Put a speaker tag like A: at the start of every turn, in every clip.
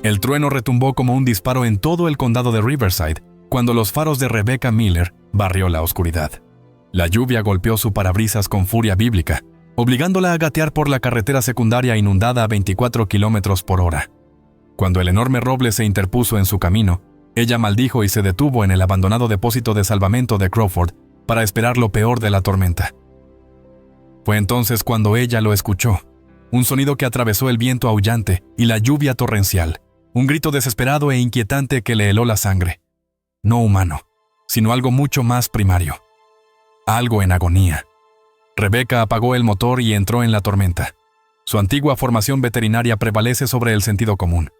A: El trueno retumbó como un disparo en todo el condado de Riverside cuando los faros de Rebecca Miller barrió la oscuridad. La lluvia golpeó su parabrisas con furia bíblica, obligándola a gatear por la carretera secundaria inundada a 24 kilómetros por hora. Cuando el enorme roble se interpuso en su camino, ella maldijo y se detuvo en el abandonado depósito de salvamento de Crawford para esperar lo peor de la tormenta. Fue entonces cuando ella lo escuchó, un sonido que atravesó el viento aullante y la lluvia torrencial, un grito desesperado e inquietante que le heló la sangre. No humano, sino algo mucho más primario. Algo en agonía. Rebecca apagó el motor y entró en la tormenta. Su antigua formación veterinaria prevalece sobre el sentido común.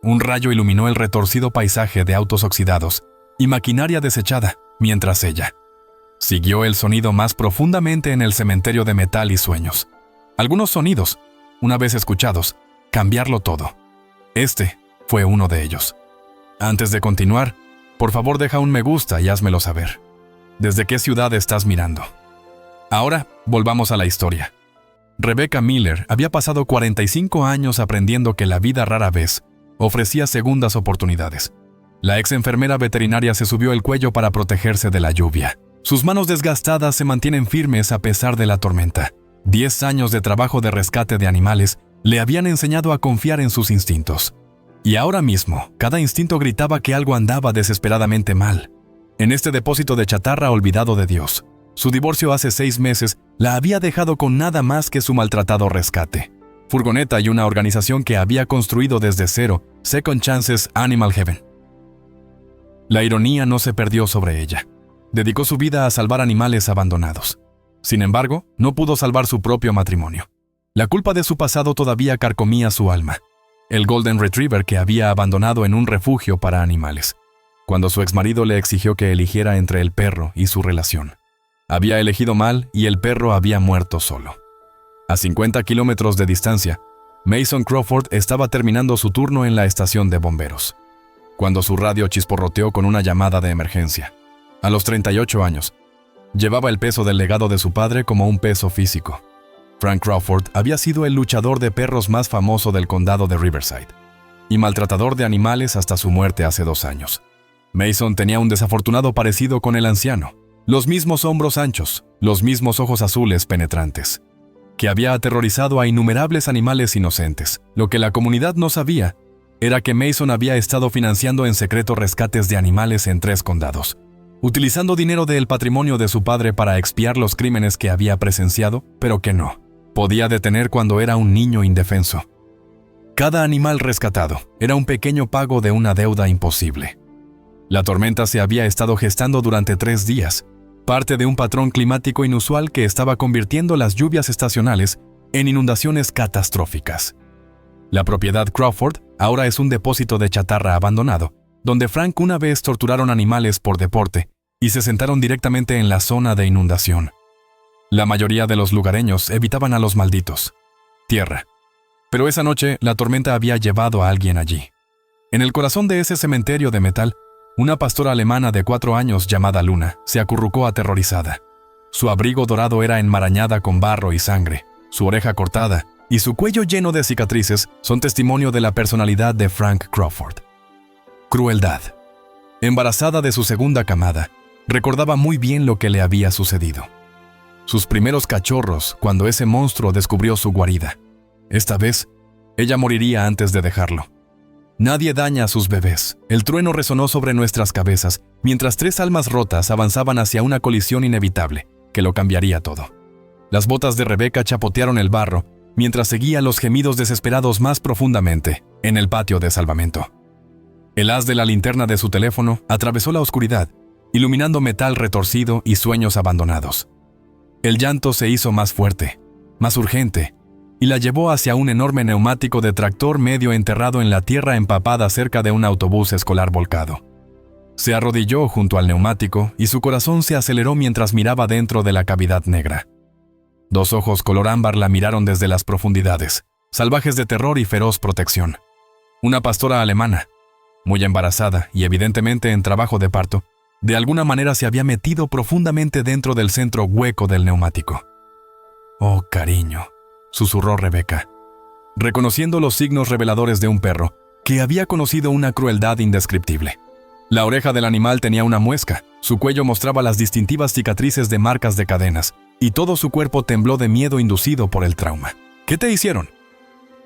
A: Un rayo iluminó el retorcido paisaje de autos oxidados y maquinaria desechada, mientras ella siguió el sonido más profundamente en el cementerio de metal y sueños. Algunos sonidos, una vez escuchados, cambiarlo todo. Este fue uno de ellos. Antes de continuar, por favor deja un me gusta y házmelo saber. ¿Desde qué ciudad estás mirando? Ahora, volvamos a la historia. Rebecca Miller había pasado 45 años aprendiendo que la vida rara vez ofrecía segundas oportunidades. La ex enfermera veterinaria se subió el cuello para protegerse de la lluvia. Sus manos desgastadas se mantienen firmes a pesar de la tormenta. 10 años de trabajo de rescate de animales le habían enseñado a confiar en sus instintos. Y ahora mismo, cada instinto gritaba que algo andaba desesperadamente mal. En este depósito de chatarra olvidado de Dios, su divorcio hace 6 meses la había dejado con nada más que su maltratado rescate, furgoneta y una organización que había construido desde cero, Second Chances Animal Heaven. La ironía no se perdió sobre ella. Dedicó su vida a salvar animales abandonados. Sin embargo, no pudo salvar su propio matrimonio. La culpa de su pasado todavía carcomía su alma. El Golden Retriever que había abandonado en un refugio para animales, cuando su exmarido le exigió que eligiera entre el perro y su relación. Había elegido mal y el perro había muerto solo. A 50 kilómetros de distancia, Mason Crawford estaba terminando su turno en la estación de bomberos, cuando su radio chisporroteó con una llamada de emergencia. A los 38 años, llevaba el peso del legado de su padre como un peso físico. Frank Crawford había sido el luchador de perros más famoso del condado de Riverside y maltratador de animales hasta su muerte hace 2 años. Mason tenía un desafortunado parecido con el anciano, los mismos hombros anchos, los mismos ojos azules penetrantes, que había aterrorizado a innumerables animales inocentes. Lo que la comunidad no sabía era que Mason había estado financiando en secreto rescates de animales en 3 condados, utilizando dinero del patrimonio de su padre para expiar los crímenes que había presenciado, pero que no podía detener cuando era un niño indefenso. Cada animal rescatado era un pequeño pago de una deuda imposible. La tormenta se había estado gestando durante 3 días, parte de un patrón climático inusual que estaba convirtiendo las lluvias estacionales en inundaciones catastróficas. La propiedad Crawford ahora es un depósito de chatarra abandonado, donde Frank una vez torturaron animales por deporte y se sentaron directamente en la zona de inundación. La mayoría de los lugareños evitaban a los malditos. Tierra. Pero esa noche la tormenta había llevado a alguien allí. En el corazón de ese cementerio de metal, una pastora alemana de 4 años llamada Luna se acurrucó aterrorizada. Su abrigo dorado era enmarañada con barro y sangre, su oreja cortada y su cuello lleno de cicatrices son testimonio de la personalidad de Frank Crawford. Crueldad. Embarazada de su segunda camada, recordaba muy bien lo que le había sucedido. Sus primeros cachorros cuando ese monstruo descubrió su guarida. Esta vez, ella moriría antes de dejarlo. Nadie daña a sus bebés. El trueno resonó sobre nuestras cabezas, mientras 3 almas rotas avanzaban hacia una colisión inevitable, que lo cambiaría todo. Las botas de Rebecca chapotearon el barro, mientras seguía los gemidos desesperados más profundamente, en el patio de salvamento. El haz de la linterna de su teléfono atravesó la oscuridad, iluminando metal retorcido y sueños abandonados. El llanto se hizo más fuerte, más urgente, y la llevó hacia un enorme neumático de tractor medio enterrado en la tierra empapada cerca de un autobús escolar volcado. Se arrodilló junto al neumático y su corazón se aceleró mientras miraba dentro de la cavidad negra. 2 ojos color ámbar la miraron desde las profundidades, salvajes de terror y feroz protección. Una pastora alemana, muy embarazada y evidentemente en trabajo de parto, de alguna manera se había metido profundamente dentro del centro hueco del neumático. «Oh, cariño», susurró Rebecca, reconociendo los signos reveladores de un perro que había conocido una crueldad indescriptible. La oreja del animal tenía una muesca, su cuello mostraba las distintivas cicatrices de marcas de cadenas, y todo su cuerpo tembló de miedo inducido por el trauma. ¿Qué te hicieron?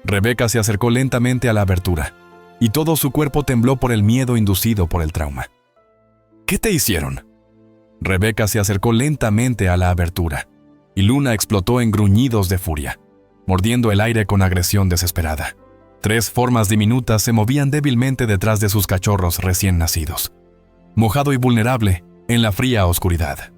A: Rebeca se acercó lentamente a la abertura, y todo su cuerpo tembló por el miedo inducido por el trauma. ¿Qué te hicieron? Rebeca se acercó lentamente a la abertura, y Luna explotó en gruñidos de furia, mordiendo el aire con agresión desesperada. 3 formas diminutas se movían débilmente detrás de sus cachorros recién nacidos, mojado y vulnerable en la fría oscuridad.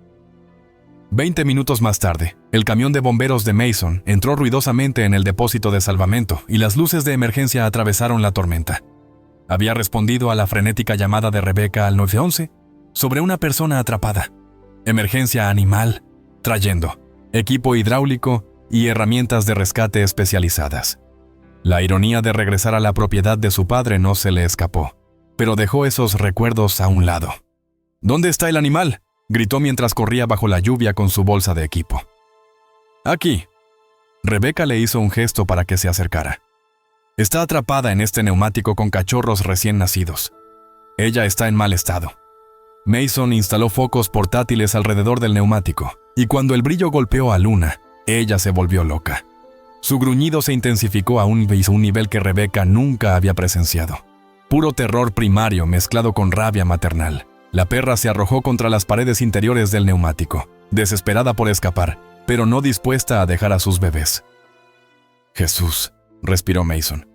A: 20 minutos más tarde, el camión de bomberos de Mason entró ruidosamente en el depósito de salvamento y las luces de emergencia atravesaron la tormenta. Había respondido a la frenética llamada de Rebeca al 911 sobre una persona atrapada. Emergencia animal, trayendo equipo hidráulico y herramientas de rescate especializadas. La ironía de regresar a la propiedad de su padre no se le escapó, pero dejó esos recuerdos a un lado. ¿Dónde está el animal?, gritó mientras corría bajo la lluvia con su bolsa de equipo. Aquí. Rebeca le hizo un gesto para que se acercara. Está atrapada en este neumático con cachorros recién nacidos. Ella está en mal estado. Mason instaló focos portátiles alrededor del neumático, y cuando el brillo golpeó a Luna, ella se volvió loca. Su gruñido se intensificó a un nivel que Rebeca nunca había presenciado. Puro terror primario mezclado con rabia maternal. La perra se arrojó contra las paredes interiores del neumático, desesperada por escapar, pero no dispuesta a dejar a sus bebés. Jesús, respiró Mason,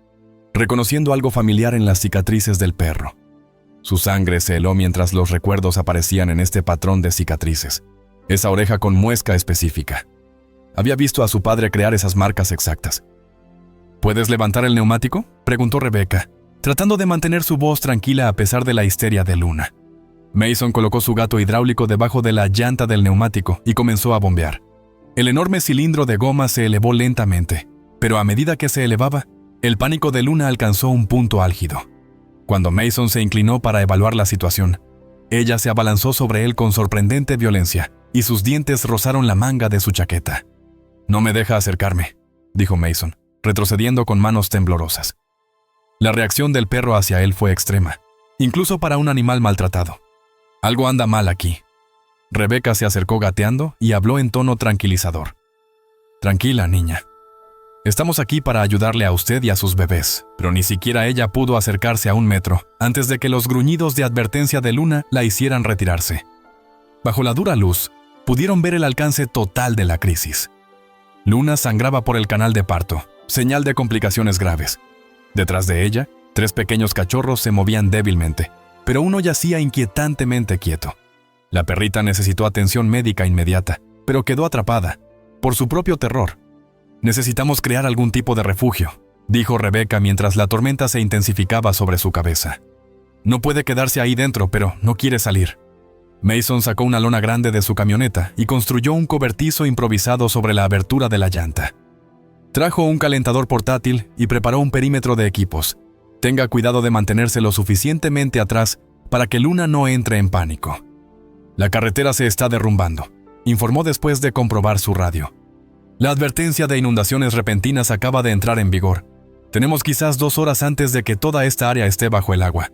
A: reconociendo algo familiar en las cicatrices del perro. Su sangre se heló mientras los recuerdos aparecían en este patrón de cicatrices, esa oreja con muesca específica. Había visto a su padre crear esas marcas exactas. ¿Puedes levantar el neumático?, preguntó Rebeca, tratando de mantener su voz tranquila a pesar de la histeria de Luna. Mason colocó su gato hidráulico debajo de la llanta del neumático y comenzó a bombear. El enorme cilindro de goma se elevó lentamente, pero a medida que se elevaba, el pánico de Luna alcanzó un punto álgido. Cuando Mason se inclinó para evaluar la situación, ella se abalanzó sobre él con sorprendente violencia y sus dientes rozaron la manga de su chaqueta. «No me deja acercarme», dijo Mason, retrocediendo con manos temblorosas. La reacción del perro hacia él fue extrema, incluso para un animal maltratado. «Algo anda mal aquí». Rebeca se acercó gateando y habló en tono tranquilizador. «Tranquila, niña. Estamos aquí para ayudarle a usted y a sus bebés», pero ni siquiera ella pudo acercarse a 1 metro antes de que los gruñidos de advertencia de Luna la hicieran retirarse. Bajo la dura luz, pudieron ver el alcance total de la crisis. Luna sangraba por el canal de parto, señal de complicaciones graves. Detrás de ella, 3 pequeños cachorros se movían débilmente, pero uno yacía inquietantemente quieto. La perrita necesitó atención médica inmediata, pero quedó atrapada, por su propio terror. «Necesitamos crear algún tipo de refugio», dijo Rebeca mientras la tormenta se intensificaba sobre su cabeza. «No puede quedarse ahí dentro, pero no quiere salir». Mason sacó una lona grande de su camioneta y construyó un cobertizo improvisado sobre la abertura de la llanta. Trajo un calentador portátil y preparó un perímetro de equipos. Tenga cuidado de mantenerse lo suficientemente atrás para que Luna no entre en pánico. «La carretera se está derrumbando», informó después de comprobar su radio. «La advertencia de inundaciones repentinas acaba de entrar en vigor. Tenemos quizás 2 horas antes de que toda esta área esté bajo el agua».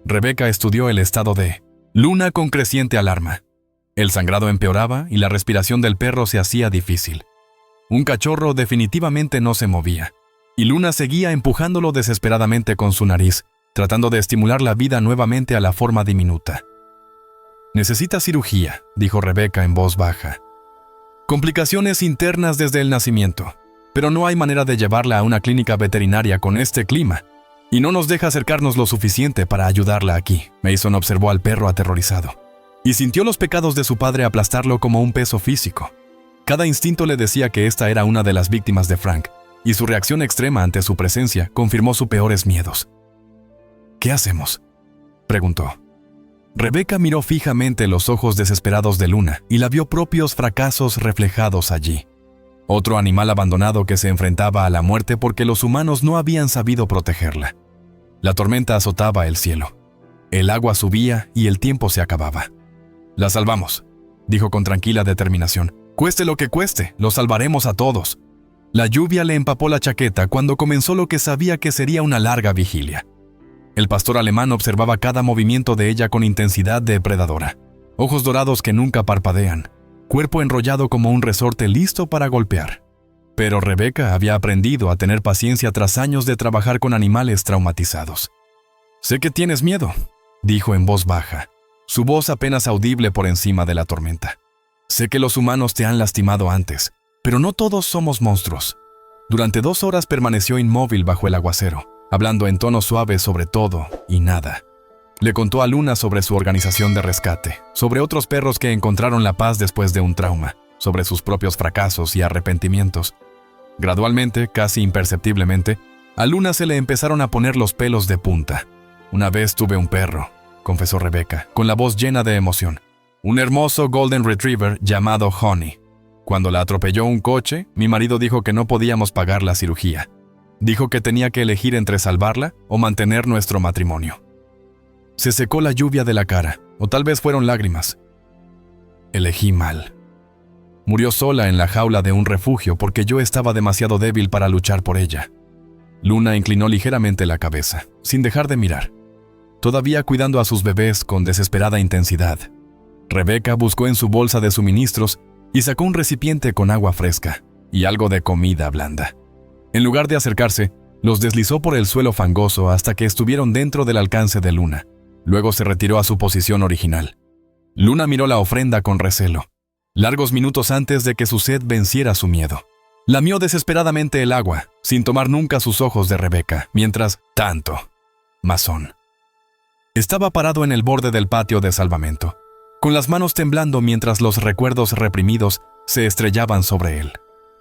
A: Rebeca estudió el estado de Luna con creciente alarma. El sangrado empeoraba y la respiración del perro se hacía difícil. Un cachorro definitivamente no se movía, y Luna seguía empujándolo desesperadamente con su nariz, tratando de estimular la vida nuevamente a la forma diminuta. «Necesita cirugía», dijo Rebeca en voz baja. «Complicaciones internas desde el nacimiento, pero no hay manera de llevarla a una clínica veterinaria con este clima, y no nos deja acercarnos lo suficiente para ayudarla aquí». Mason observó al perro aterrorizado, y sintió los pecados de su padre aplastarlo como un peso físico. Cada instinto le decía que esta era una de las víctimas de Frank, y su reacción extrema ante su presencia confirmó sus peores miedos. «¿Qué hacemos?», preguntó. Rebeca miró fijamente los ojos desesperados de Luna y la vio propios fracasos reflejados allí. Otro animal abandonado que se enfrentaba a la muerte porque los humanos no habían sabido protegerla. La tormenta azotaba el cielo. El agua subía y el tiempo se acababa. «La salvamos», dijo con tranquila determinación. «Cueste lo que cueste, los salvaremos a todos». La lluvia le empapó la chaqueta cuando comenzó lo que sabía que sería una larga vigilia. El pastor alemán observaba cada movimiento de ella con intensidad depredadora. Ojos dorados que nunca parpadean, cuerpo enrollado como un resorte listo para golpear. Pero Rebeca había aprendido a tener paciencia tras años de trabajar con animales traumatizados. «Sé que tienes miedo», dijo en voz baja, su voz apenas audible por encima de la tormenta. «Sé que los humanos te han lastimado antes, pero no todos somos monstruos». Durante 2 horas permaneció inmóvil bajo el aguacero, hablando en tono suave sobre todo y nada. Le contó a Luna sobre su organización de rescate, sobre otros perros que encontraron la paz después de un trauma, sobre sus propios fracasos y arrepentimientos. Gradualmente, casi imperceptiblemente, a Luna se le empezaron a poner los pelos de punta. «Una vez tuve un perro», confesó Rebeca, con la voz llena de emoción. «Un hermoso Golden Retriever llamado Honey. Cuando la atropelló un coche, mi marido dijo que no podíamos pagar la cirugía. Dijo que tenía que elegir entre salvarla o mantener nuestro matrimonio». Se secó la lluvia de la cara, o tal vez fueron lágrimas. «Elegí mal. Murió sola en la jaula de un refugio porque yo estaba demasiado débil para luchar por ella». Luna inclinó ligeramente la cabeza, sin dejar de mirar, todavía cuidando a sus bebés con desesperada intensidad. Rebeca buscó en su bolsa de suministros y sacó un recipiente con agua fresca y algo de comida blanda. En lugar de acercarse, los deslizó por el suelo fangoso hasta que estuvieron dentro del alcance de Luna. Luego se retiró a su posición original. Luna miró la ofrenda con recelo, largos minutos antes de que su sed venciera su miedo. Lamió desesperadamente el agua, sin tomar nunca sus ojos de Rebeca, mientras, tanto, masón. Estaba parado en el borde del patio de salvamento, con las manos temblando mientras los recuerdos reprimidos se estrellaban sobre él,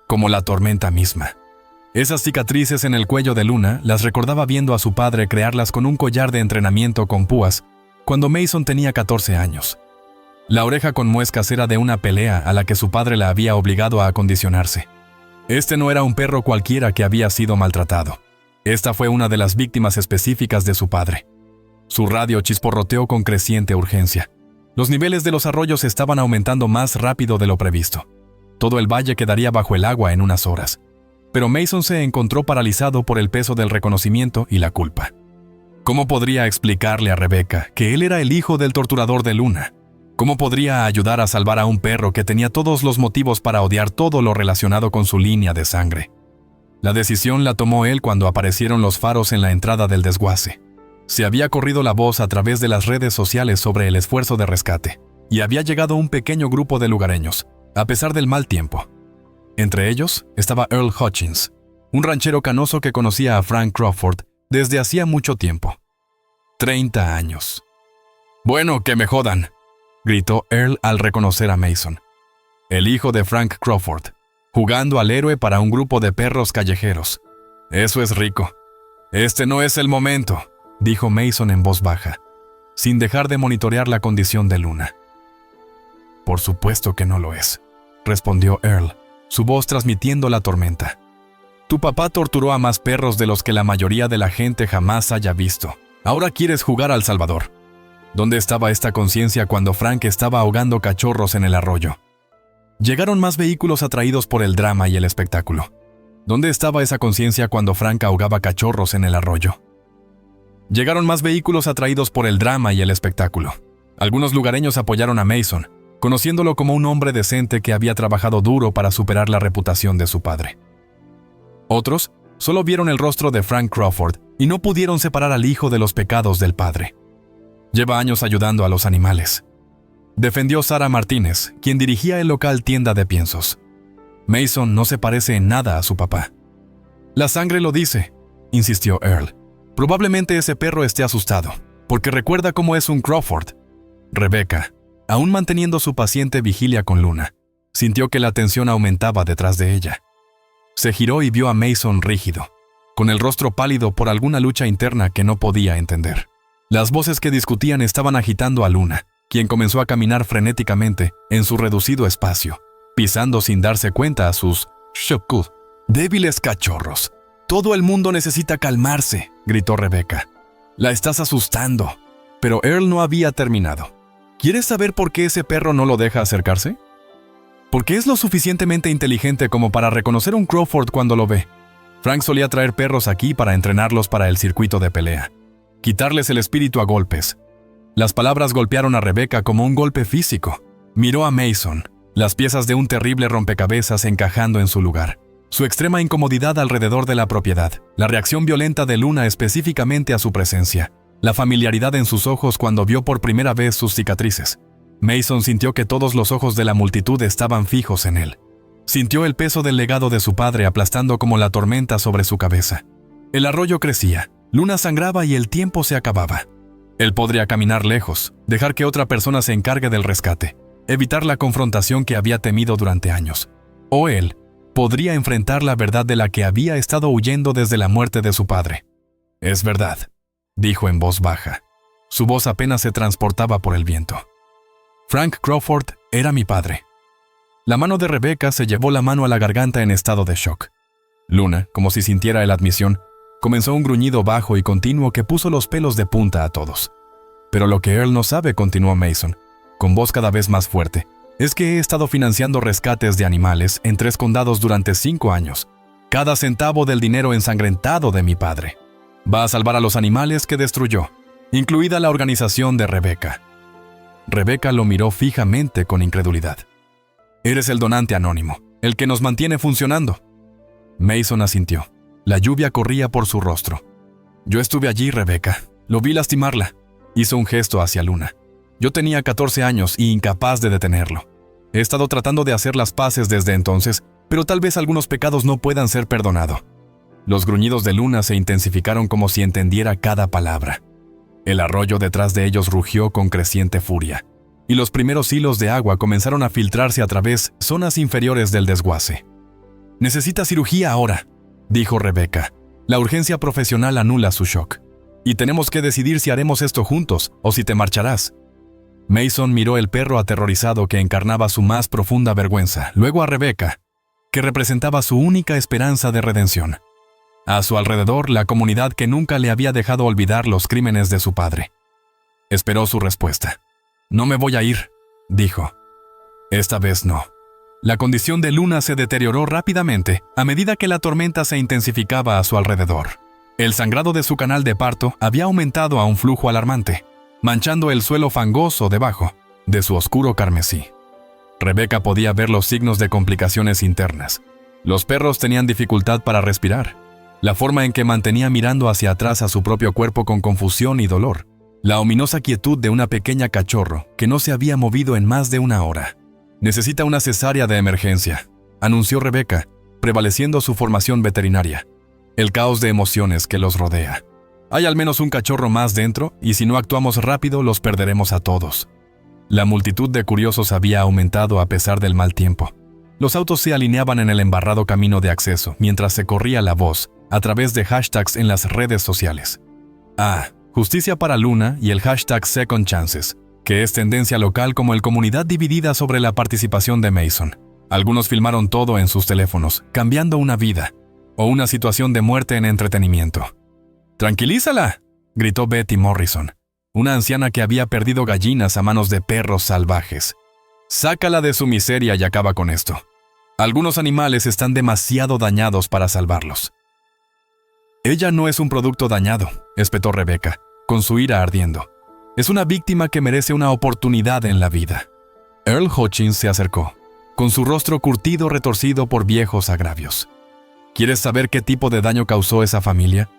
A: como la tormenta misma. Esas cicatrices en el cuello de Luna las recordaba viendo a su padre crearlas con un collar de entrenamiento con púas cuando Mason tenía 14 años. La oreja con muescas era de una pelea a la que su padre la había obligado a acondicionarse. Este no era un perro cualquiera que había sido maltratado. Esta fue una de las víctimas específicas de su padre. Su radio chisporroteó con creciente urgencia. Los niveles de los arroyos estaban aumentando más rápido de lo previsto. Todo el valle quedaría bajo el agua en unas horas. Pero Mason se encontró paralizado por el peso del reconocimiento y la culpa. ¿Cómo podría explicarle a Rebeca que él era el hijo del torturador de Luna? ¿Cómo podría ayudar a salvar a un perro que tenía todos los motivos para odiar todo lo relacionado con su línea de sangre? La decisión la tomó él cuando aparecieron los faros en la entrada del desguace. Se había corrido la voz a través de las redes sociales sobre el esfuerzo de rescate, y había llegado un pequeño grupo de lugareños, a pesar del mal tiempo. Entre ellos estaba Earl Hutchins, un ranchero canoso que conocía a Frank Crawford desde hacía mucho tiempo. 30 años. «Bueno, que me jodan», gritó Earl al reconocer a Mason, el hijo de Frank Crawford, jugando al héroe para un grupo de perros callejeros. «Eso es rico». «Este no es el momento», dijo Mason en voz baja, sin dejar de monitorear la condición de Luna. «Por supuesto que no lo es», respondió Earl, su voz transmitiendo la tormenta. «Tu papá torturó a más perros de los que la mayoría de la gente jamás haya visto. Ahora quieres jugar al Salvador». ¿Dónde estaba esta conciencia cuando Frank estaba ahogando cachorros en el arroyo? Llegaron más vehículos atraídos por el drama y el espectáculo. ¿Dónde estaba esa conciencia cuando Frank ahogaba cachorros en el arroyo? Llegaron más vehículos atraídos por el drama y el espectáculo. Algunos lugareños apoyaron a Mason, conociéndolo como un hombre decente que había trabajado duro para superar la reputación de su padre. Otros solo vieron el rostro de Frank Crawford y no pudieron separar al hijo de los pecados del padre. Lleva años ayudando a los animales, defendió Sara Martínez, quien dirigía el local tienda de piensos. Mason no se parece en nada a su papá. La sangre lo dice, insistió Earl. Probablemente ese perro esté asustado, porque recuerda cómo es un Crawford. Rebeca, aún manteniendo su paciente vigilia con Luna, sintió que la tensión aumentaba detrás de ella. Se giró y vio a Mason rígido, con el rostro pálido por alguna lucha interna que no podía entender. Las voces que discutían estaban agitando a Luna, quien comenzó a caminar frenéticamente en su reducido espacio, pisando sin darse cuenta a sus shoku, débiles cachorros. «Todo el mundo necesita calmarse», gritó Rebeca. «La estás asustando». Pero Earl no había terminado. «¿Quieres saber por qué ese perro no lo deja acercarse? Porque es lo suficientemente inteligente como para reconocer un Crawford cuando lo ve. Frank solía traer perros aquí para entrenarlos para el circuito de pelea. quitarles el espíritu a golpes. Las palabras golpearon a Rebecca como un golpe físico. Miró a Mason, las piezas de un terrible rompecabezas encajando en su lugar. Su extrema incomodidad alrededor de la propiedad, la reacción violenta de Luna específicamente a su presencia, la familiaridad en sus ojos cuando vio por primera vez sus cicatrices. Mason sintió que todos los ojos de la multitud estaban fijos en él. Sintió el peso del legado de su padre aplastando como la tormenta sobre su cabeza. El arroyo crecía, Luna sangraba y el tiempo se acababa. Él podría caminar lejos, dejar que otra persona se encargue del rescate, evitar la confrontación que había temido durante años. O él podría enfrentar la verdad de la que había estado huyendo desde la muerte de su padre. «Es verdad», dijo en voz baja. Su voz apenas se transportaba por el viento. «Frank Crawford era mi padre». La mano de Rebecca se llevó la mano a la garganta en estado de shock. Luna, como si sintiera la admisión, comenzó un gruñido bajo y continuo que puso los pelos de punta a todos. «Pero lo que Earl no sabe», continuó Mason, con voz cada vez más fuerte, «es que he estado financiando rescates de animales en 3 condados durante 5 años. Cada centavo del dinero ensangrentado de mi padre va a salvar a los animales que destruyó, incluida la organización de Rebecca». Rebecca lo miró fijamente con incredulidad. «Eres el donante anónimo, el que nos mantiene funcionando». Mason asintió. La lluvia corría por su rostro. «Yo estuve allí, Rebecca. Lo vi lastimarla». Hizo un gesto hacia Luna. «Yo tenía 14 años y incapaz de detenerlo. He estado tratando de hacer las paces desde entonces, pero tal vez algunos pecados no puedan ser perdonados». Los gruñidos de Luna se intensificaron como si entendiera cada palabra. El arroyo detrás de ellos rugió con creciente furia, y los primeros hilos de agua comenzaron a filtrarse a través zonas inferiores del desguace. «Necesita cirugía ahora», dijo Rebecca. «La urgencia profesional anula su shock. Y tenemos que decidir si haremos esto juntos o si te marcharás». Mason miró el perro aterrorizado que encarnaba su más profunda vergüenza, luego a Rebecca, que representaba su única esperanza de redención. A su alrededor, la comunidad que nunca le había dejado olvidar los crímenes de su padre. Esperó su respuesta. «No me voy a ir», dijo. Esta vez no. La condición de Luna se deterioró rápidamente a medida que la tormenta se intensificaba a su alrededor. El sangrado de su canal de parto había aumentado a un flujo alarmante, manchando el suelo fangoso debajo de su oscuro carmesí. Rebecca podía ver los signos de complicaciones internas. Los perros tenían dificultad para respirar. La forma en que mantenía mirando hacia atrás a su propio cuerpo con confusión y dolor. La ominosa quietud de una pequeña cachorro que no se había movido en más de 1 hora. «Necesita una cesárea de emergencia», anunció Rebecca, prevaleciendo su formación veterinaria. El caos de emociones que los rodea. «Hay al menos un cachorro más dentro y si no actuamos rápido los perderemos a todos». La multitud de curiosos había aumentado a pesar del mal tiempo. Los autos se alineaban en el embarrado camino de acceso mientras se corría la voz a través de hashtags en las redes sociales. Justicia para Luna y el hashtag Second Chances, que es tendencia local como el comunidad dividida sobre la participación de Mason. Algunos filmaron todo en sus teléfonos, cambiando una vida o una situación de muerte en entretenimiento. «¡Tranquilízala!», gritó Betty Morrison, una anciana que había perdido gallinas a manos de perros salvajes. «Sácala de su miseria y acaba con esto. Algunos animales están demasiado dañados para salvarlos». «Ella no es un producto dañado», espetó Rebecca, con su ira ardiendo. «Es una víctima que merece una oportunidad en la vida». Earl Hutchins se acercó, con su rostro curtido retorcido por viejos agravios. «¿Quieres saber qué tipo de daño causó esa familia?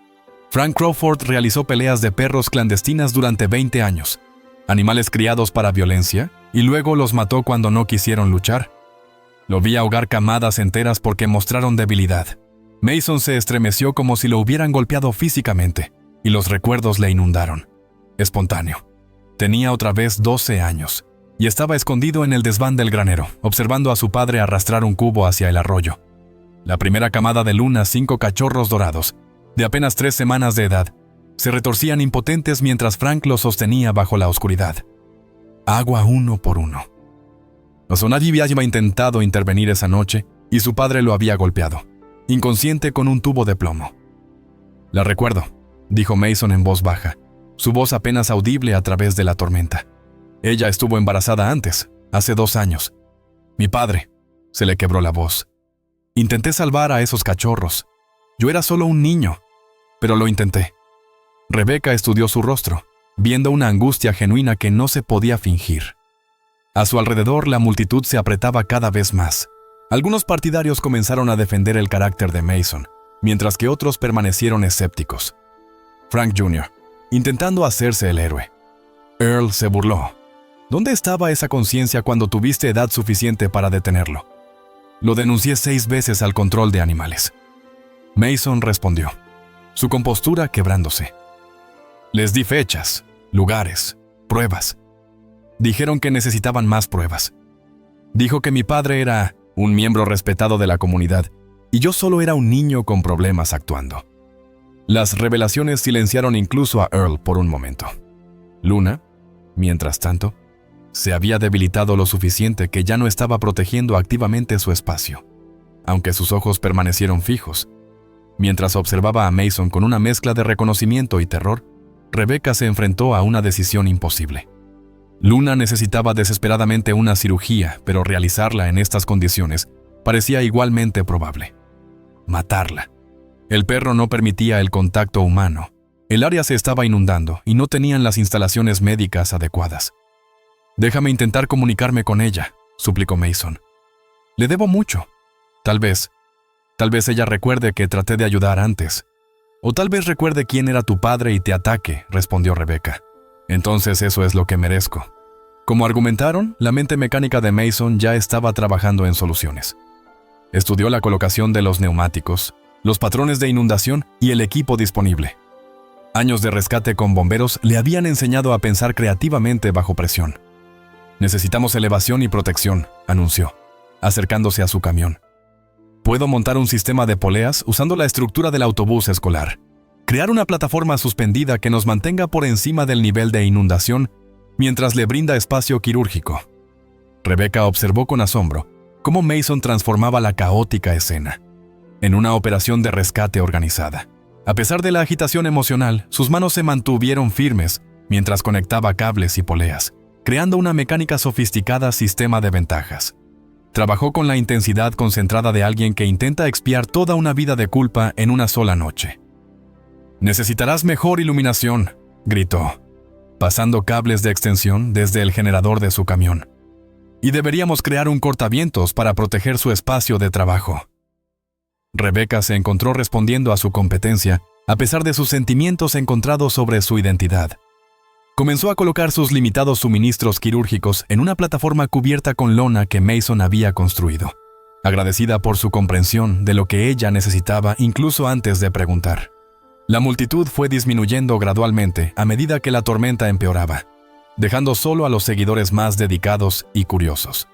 A: Frank Crawford realizó peleas de perros clandestinas durante 20 años, animales criados para violencia, y luego los mató cuando no quisieron luchar. Lo vi ahogar camadas enteras porque mostraron debilidad». Mason se estremeció como si lo hubieran golpeado físicamente, y los recuerdos le inundaron. Espontáneo. Tenía otra vez 12 años, y estaba escondido en el desván del granero, observando a su padre arrastrar un cubo hacia el arroyo. La primera camada de Luna, 5 cachorros dorados, de apenas 3 semanas de edad, se retorcían impotentes mientras Frank los sostenía bajo la oscuridad. Agua uno por uno. Osonagi había intentado intervenir esa noche, y su padre lo había golpeado, inconsciente con un tubo de plomo. «La recuerdo», dijo Mason en voz baja, su voz apenas audible a través de la tormenta. «Ella estuvo embarazada antes, hace 2 años. Mi padre», se le quebró la voz. «Intenté salvar a esos cachorros. Yo era solo un niño, pero lo intenté». Rebecca estudió su rostro, viendo una angustia genuina que no se podía fingir. A su alrededor, la multitud se apretaba cada vez más. Algunos partidarios comenzaron a defender el carácter de Mason, mientras que otros permanecieron escépticos. Frank Jr., intentando hacerse el héroe. Earl se burló. ¿Dónde estaba esa conciencia cuando tuviste edad suficiente para detenerlo? Lo denuncié 6 veces al control de animales. Mason respondió, su compostura quebrándose. Les di fechas, lugares, pruebas. Dijeron que necesitaban más pruebas. Dijo que mi padre era un miembro respetado de la comunidad y yo solo era un niño con problemas actuando. Las revelaciones silenciaron incluso a Earl por un momento. Luna, mientras tanto, se había debilitado lo suficiente que ya no estaba protegiendo activamente su espacio, aunque sus ojos permanecieron fijos. Mientras observaba a Mason con una mezcla de reconocimiento y terror, Rebecca se enfrentó a una decisión imposible. Luna necesitaba desesperadamente una cirugía, pero realizarla en estas condiciones parecía igualmente probable. Matarla. El perro no permitía el contacto humano. El área se estaba inundando y no tenían las instalaciones médicas adecuadas. «Déjame intentar comunicarme con ella», suplicó Mason. «Le debo mucho. Tal vez ella recuerde que traté de ayudar antes. O tal vez recuerde quién era tu padre y te ataque», respondió Rebecca. «Entonces eso es lo que merezco». Como argumentaron, la mente mecánica de Mason ya estaba trabajando en soluciones. Estudió la colocación de los neumáticos, los patrones de inundación y el equipo disponible. Años de rescate con bomberos le habían enseñado a pensar creativamente bajo presión. «Necesitamos elevación y protección», anunció, acercándose a su camión. «Puedo montar un sistema de poleas usando la estructura del autobús escolar. Crear una plataforma suspendida que nos mantenga por encima del nivel de inundación mientras le brinda espacio quirúrgico». Rebecca observó con asombro cómo Mason transformaba la caótica escena en una operación de rescate organizada. A pesar de la agitación emocional, sus manos se mantuvieron firmes mientras conectaba cables y poleas, creando una mecánica sofisticada sistema de ventajas. Trabajó con la intensidad concentrada de alguien que intenta expiar toda una vida de culpa en una sola noche. «Necesitarás mejor iluminación», gritó, pasando cables de extensión desde el generador de su camión. «Y deberíamos crear un cortavientos para proteger su espacio de trabajo». Rebecca se encontró respondiendo a su competencia, a pesar de sus sentimientos encontrados sobre su identidad. Comenzó a colocar sus limitados suministros quirúrgicos en una plataforma cubierta con lona que Mason había construido, agradecida por su comprensión de lo que ella necesitaba incluso antes de preguntar. La multitud fue disminuyendo gradualmente a medida que la tormenta empeoraba, dejando solo a los seguidores más dedicados y curiosos.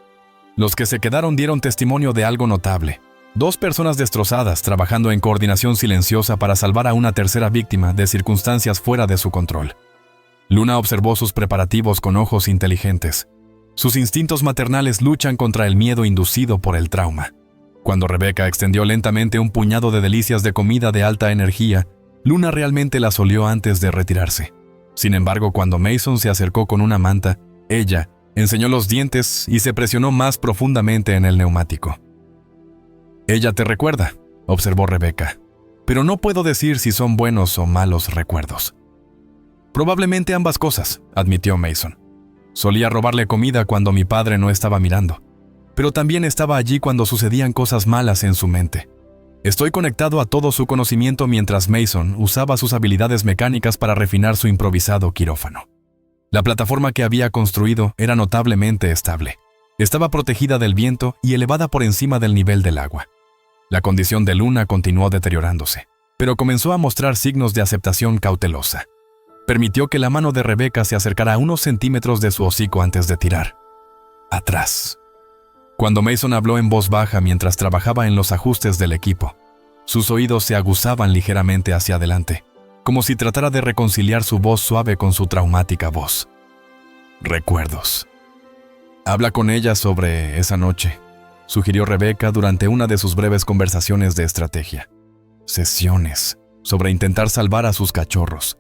A: Los que se quedaron dieron testimonio de algo notable. 2 personas destrozadas trabajando en coordinación silenciosa para salvar a una tercera víctima de circunstancias fuera de su control. Luna observó sus preparativos con ojos inteligentes. Sus instintos maternales luchan contra el miedo inducido por el trauma. Cuando Rebecca extendió lentamente un puñado de delicias de comida de alta energía, Luna realmente las olió antes de retirarse. Sin embargo, cuando Mason se acercó con una manta, ella enseñó los dientes y se presionó más profundamente en el neumático. «Ella te recuerda», observó Rebecca, «pero no puedo decir si son buenos o malos recuerdos». «Probablemente ambas cosas», admitió Mason. «Solía robarle comida cuando mi padre no estaba mirando, pero también estaba allí cuando sucedían cosas malas en su mente. Estoy conectado a todo su conocimiento mientras Mason usaba sus habilidades mecánicas para refinar su improvisado quirófano. La plataforma que había construido era notablemente estable. Estaba protegida del viento y elevada por encima del nivel del agua. La condición de Luna continuó deteriorándose, pero comenzó a mostrar signos de aceptación cautelosa. Permitió que la mano de Rebecca se acercara a unos centímetros de su hocico antes de tirar. Atrás. Cuando Mason habló en voz baja mientras trabajaba en los ajustes del equipo, sus oídos se aguzaban ligeramente hacia adelante, como si tratara de reconciliar su voz suave con su traumática voz. «Recuerdos. Habla con ella sobre esa noche», sugirió Rebecca durante una de sus breves conversaciones de estrategia. «Sesiones sobre intentar salvar a sus cachorros.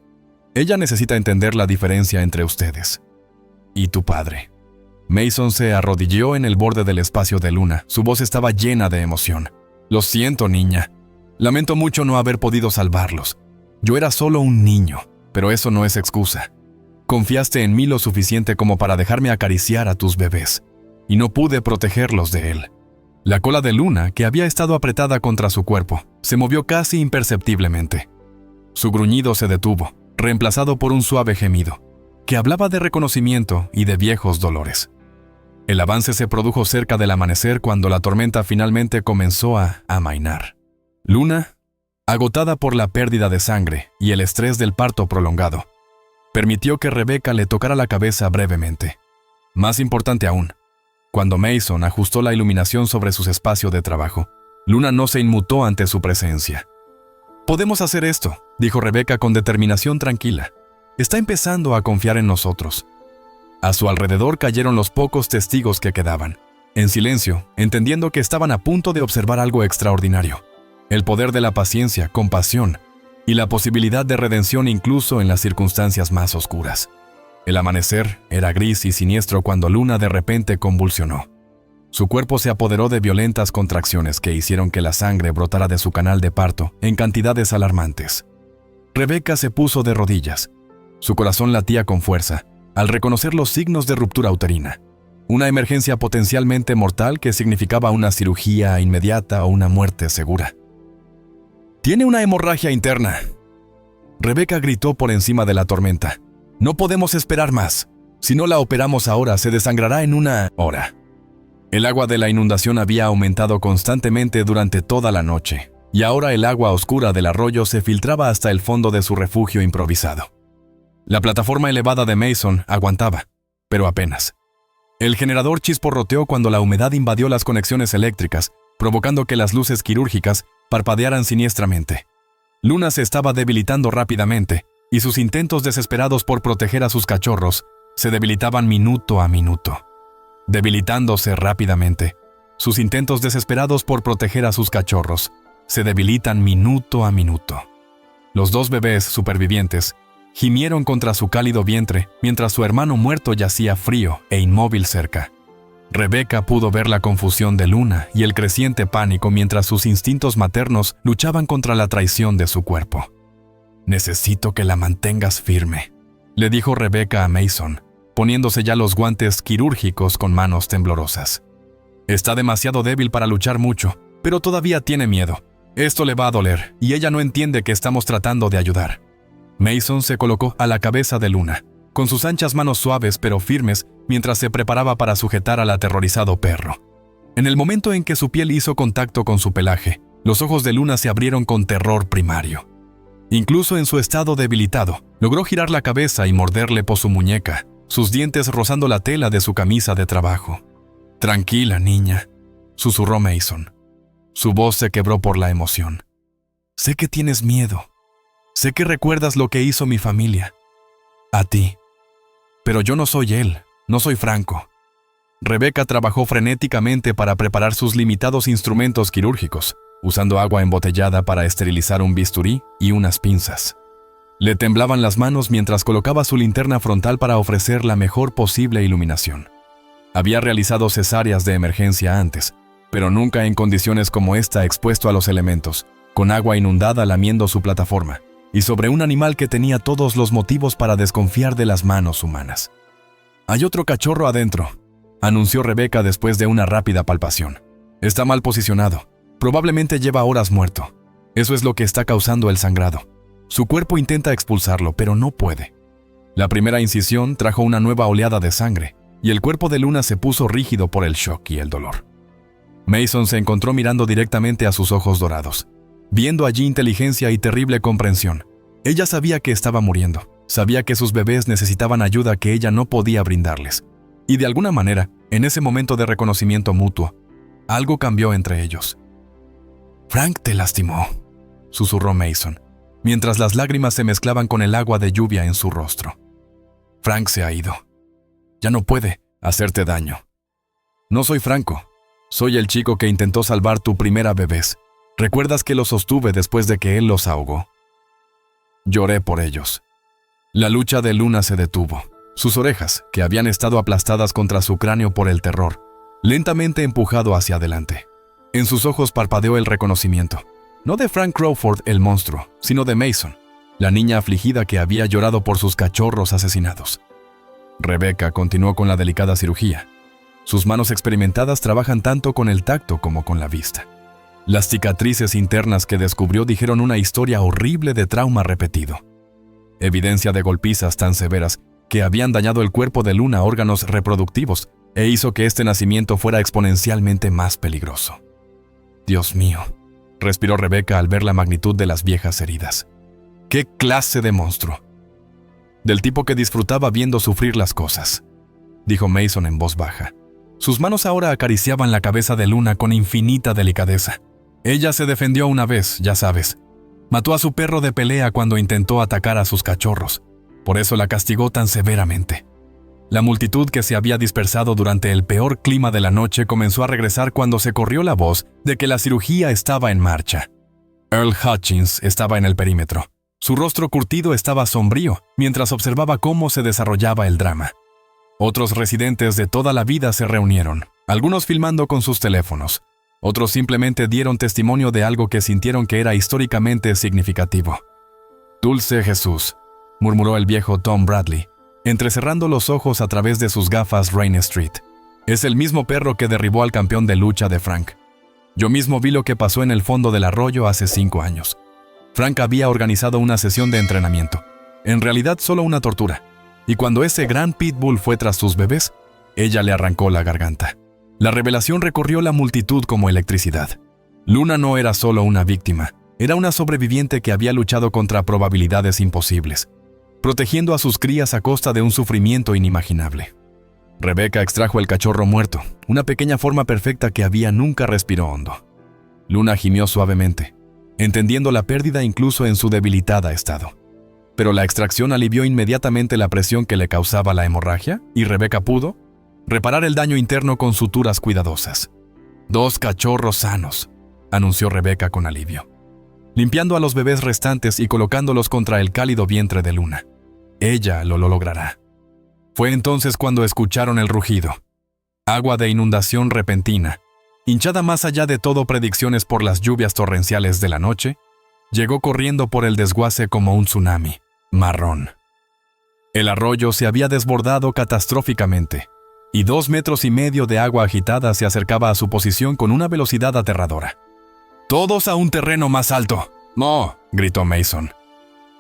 A: Ella necesita entender la diferencia entre ustedes. Y tu padre». Mason se arrodilló en el borde del espacio de Luna. Su voz estaba llena de emoción. «Lo siento, niña. Lamento mucho no haber podido salvarlos. Yo era solo un niño. pero eso no es excusa. Confiaste en mí lo suficiente como para dejarme acariciar a tus bebés, y no pude protegerlos de él. La cola de Luna, que había estado apretada contra su cuerpo, se movió casi imperceptiblemente. Su gruñido se detuvo, reemplazado por un suave gemido, que hablaba de reconocimiento y de viejos dolores. El avance se produjo cerca del amanecer cuando la tormenta finalmente comenzó a amainar. Luna, agotada por la pérdida de sangre y el estrés del parto prolongado, permitió que Rebecca le tocara la cabeza brevemente. Más importante aún, cuando Mason ajustó la iluminación sobre su espacio de trabajo, Luna no se inmutó ante su presencia. «Podemos hacer esto», dijo Rebecca con determinación tranquila. «Está empezando a confiar en nosotros». A su alrededor cayeron los pocos testigos que quedaban, en silencio, entendiendo que estaban a punto de observar algo extraordinario. El poder de la paciencia, compasión y la posibilidad de redención incluso en las circunstancias más oscuras. El amanecer era gris y siniestro cuando Luna de repente convulsionó. Su cuerpo se apoderó de violentas contracciones que hicieron que la sangre brotara de su canal de parto en cantidades alarmantes. Rebecca se puso de rodillas. Su corazón latía con fuerza al reconocer los signos de ruptura uterina, una emergencia potencialmente mortal que significaba una cirugía inmediata o una muerte segura. «Tiene una hemorragia interna», Rebecca gritó por encima de la tormenta. «No podemos esperar más. Si no la operamos ahora, se desangrará en una hora». El agua de la inundación había aumentado constantemente durante toda la noche, y ahora el agua oscura del arroyo se filtraba hasta el fondo de su refugio improvisado. La plataforma elevada de Mason aguantaba, pero apenas. El generador chisporroteó cuando la humedad invadió las conexiones eléctricas, provocando que las luces quirúrgicas parpadearan siniestramente. Luna se estaba debilitando rápidamente, y sus intentos desesperados por proteger a sus cachorros se debilitaban minuto a minuto. Debilitándose rápidamente, sus intentos desesperados por proteger a sus cachorros se debilitan minuto a minuto. Los dos bebés supervivientes gimieron contra su cálido vientre mientras su hermano muerto yacía frío e inmóvil cerca. Rebecca pudo ver la confusión de Luna y el creciente pánico mientras sus instintos maternos luchaban contra la traición de su cuerpo. «Necesito que la mantengas firme», le dijo Rebecca a Mason, poniéndose ya los guantes quirúrgicos con manos temblorosas. «Está demasiado débil para luchar mucho, pero todavía tiene miedo. Esto le va a doler, y ella no entiende que estamos tratando de ayudar». Mason se colocó a la cabeza de Luna, con sus anchas manos suaves pero firmes, mientras se preparaba para sujetar al aterrorizado perro. En el momento en que su piel hizo contacto con su pelaje, los ojos de Luna se abrieron con terror primario. Incluso en su estado debilitado, logró girar la cabeza y morderle por su muñeca, sus dientes rozando la tela de su camisa de trabajo. «Tranquila, niña», susurró Mason. Su voz se quebró por la emoción. «Sé que tienes miedo. Sé que recuerdas lo que hizo mi familia. A ti. Pero yo no soy él, no soy Franco». Rebecca trabajó frenéticamente para preparar sus limitados instrumentos quirúrgicos, usando agua embotellada para esterilizar un bisturí y unas pinzas. Le temblaban las manos mientras colocaba su linterna frontal para ofrecer la mejor posible iluminación. Había realizado cesáreas de emergencia antes, pero nunca en condiciones como esta expuesto a los elementos, con agua inundada lamiendo su plataforma, y sobre un animal que tenía todos los motivos para desconfiar de las manos humanas. «Hay otro cachorro adentro», anunció Rebecca después de una rápida palpación. «Está mal posicionado. Probablemente lleva horas muerto. Eso es lo que está causando el sangrado. Su cuerpo intenta expulsarlo, pero no puede». La primera incisión trajo una nueva oleada de sangre, y el cuerpo de Luna se puso rígido por el shock y el dolor. Mason se encontró mirando directamente a sus ojos dorados, viendo allí inteligencia y terrible comprensión. Ella sabía que estaba muriendo, sabía que sus bebés necesitaban ayuda que ella no podía brindarles. Y de alguna manera, en ese momento de reconocimiento mutuo, algo cambió entre ellos. «Frank te lastimó», susurró Mason, mientras las lágrimas se mezclaban con el agua de lluvia en su rostro. «Frank se ha ido. Ya no puede hacerte daño. No soy Franco. Soy el chico que intentó salvar tu primera bebés. ¿Recuerdas que los sostuve después de que él los ahogó? Lloré por ellos». La lucha de Luna se detuvo. Sus orejas, que habían estado aplastadas contra su cráneo por el terror, lentamente empujado hacia adelante. En sus ojos parpadeó el reconocimiento, no de Frank Crawford el monstruo, sino de Mason, la niña afligida que había llorado por sus cachorros asesinados. Rebecca continuó con la delicada cirugía. Sus manos experimentadas trabajan tanto con el tacto como con la vista. Las cicatrices internas que descubrió dijeron una historia horrible de trauma repetido. Evidencia de golpizas tan severas que habían dañado el cuerpo de Luna a órganos reproductivos e hizo que este nacimiento fuera exponencialmente más peligroso. Dios mío, respiró Rebecca al ver la magnitud de las viejas heridas. ¡Qué clase de monstruo! Del tipo que disfrutaba viendo sufrir las cosas, dijo Mason en voz baja. Sus manos ahora acariciaban la cabeza de Luna con infinita delicadeza. Ella se defendió una vez, ya sabes. Mató a su perro de pelea cuando intentó atacar a sus cachorros. Por eso la castigó tan severamente. La multitud que se había dispersado durante el peor clima de la noche comenzó a regresar cuando se corrió la voz de que la cirugía estaba en marcha. Earl Hutchins estaba en el perímetro. Su rostro curtido estaba sombrío mientras observaba cómo se desarrollaba el drama. Otros residentes de toda la vida se reunieron, algunos filmando con sus teléfonos. Otros simplemente dieron testimonio de algo que sintieron que era históricamente significativo. «Dulce Jesús», murmuró el viejo Tom Bradley, entrecerrando los ojos a través de sus gafas Rain Street. «Es el mismo perro que derribó al campeón de lucha de Frank. Yo mismo vi lo que pasó en el fondo del arroyo hace 5 años. Frank había organizado una sesión de entrenamiento, en realidad solo una tortura, y cuando ese gran pitbull fue tras sus bebés, ella le arrancó la garganta. La revelación recorrió la multitud como electricidad. Luna no era solo una víctima, era una sobreviviente que había luchado contra probabilidades imposibles, protegiendo a sus crías a costa de un sufrimiento inimaginable. Rebecca extrajo el cachorro muerto, una pequeña forma perfecta que nunca respiró hondo. Luna gimió suavemente, entendiendo la pérdida incluso en su debilitada estado. Pero la extracción alivió inmediatamente la presión que le causaba la hemorragia y Rebecca pudo reparar el daño interno con suturas cuidadosas. 2 cachorros sanos, anunció Rebecca con alivio, limpiando a los bebés restantes y colocándolos contra el cálido vientre de Luna. Ella lo logrará. Fue entonces cuando escucharon el rugido. Agua de inundación repentina, hinchada más allá de todo predicciones por las lluvias torrenciales de la noche, llegó corriendo por el desguace como un tsunami, marrón. El arroyo se había desbordado catastróficamente, y 2,5 metros de agua agitada se acercaba a su posición con una velocidad aterradora. «¡Todos a un terreno más alto!» «No», gritó Mason.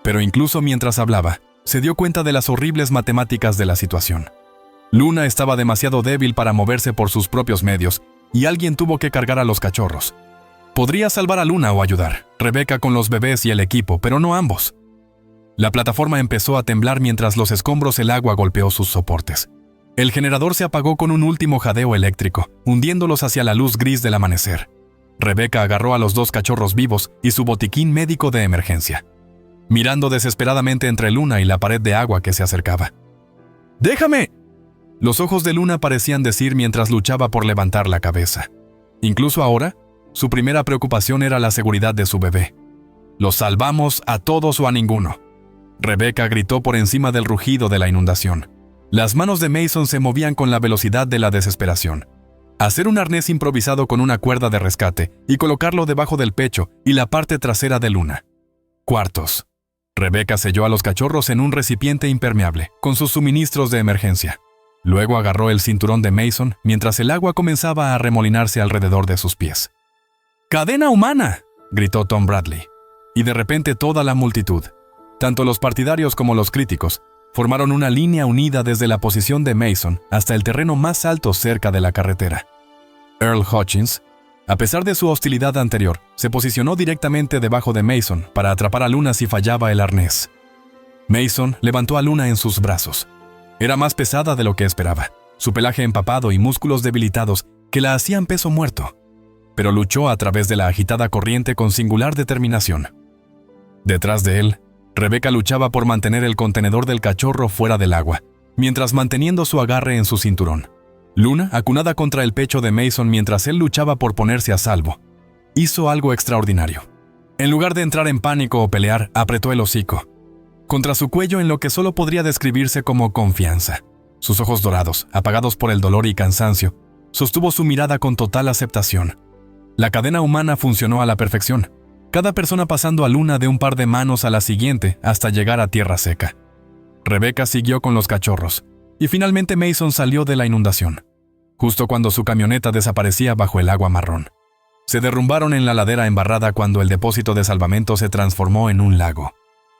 A: Pero incluso mientras hablaba, se dio cuenta de las horribles matemáticas de la situación. Luna estaba demasiado débil para moverse por sus propios medios, y alguien tuvo que cargar a los cachorros. Podría salvar a Luna o ayudar, Rebecca con los bebés y el equipo, pero no ambos. La plataforma empezó a temblar mientras los escombros el agua golpeó sus soportes. El generador se apagó con un último jadeo eléctrico, hundiéndolos hacia la luz gris del amanecer. Rebecca agarró a los 2 cachorros vivos y su botiquín médico de emergencia, mirando desesperadamente entre Luna y la pared de agua que se acercaba. «¡Déjame!», los ojos de Luna parecían decir mientras luchaba por levantar la cabeza. Incluso ahora, su primera preocupación era la seguridad de su bebé. «Los salvamos a todos o a ninguno», Rebecca gritó por encima del rugido de la inundación. Las manos de Mason se movían con la velocidad de la desesperación. Hacer un arnés improvisado con una cuerda de rescate y colocarlo debajo del pecho y la parte trasera de Luna. Cuartos. Rebecca selló a los cachorros en un recipiente impermeable, con sus suministros de emergencia. Luego agarró el cinturón de Mason mientras el agua comenzaba a arremolinarse alrededor de sus pies. «¡Cadena humana!», gritó Tom Bradley. Y de repente toda la multitud, tanto los partidarios como los críticos, formaron una línea unida desde la posición de Mason hasta el terreno más alto cerca de la carretera. Earl Hutchins, a pesar de su hostilidad anterior, se posicionó directamente debajo de Mason para atrapar a Luna si fallaba el arnés. Mason levantó a Luna en sus brazos. Era más pesada de lo que esperaba, su pelaje empapado y músculos debilitados que la hacían peso muerto, pero luchó a través de la agitada corriente con singular determinación. Detrás de él, Rebecca luchaba por mantener el contenedor del cachorro fuera del agua, mientras manteniendo su agarre en su cinturón. Luna, acunada contra el pecho de Mason mientras él luchaba por ponerse a salvo, hizo algo extraordinario. En lugar de entrar en pánico o pelear, apretó el hocico contra su cuello en lo que solo podría describirse como confianza. Sus ojos dorados, apagados por el dolor y cansancio, sostuvo su mirada con total aceptación. La cadena humana funcionó a la perfección. cada persona pasando a Luna de un par de manos a la siguiente hasta llegar a tierra seca. Rebecca siguió con los cachorros, y finalmente Mason salió de la inundación, justo cuando su camioneta desaparecía bajo el agua marrón. Se derrumbaron en la ladera embarrada cuando el depósito de salvamento se transformó en un lago.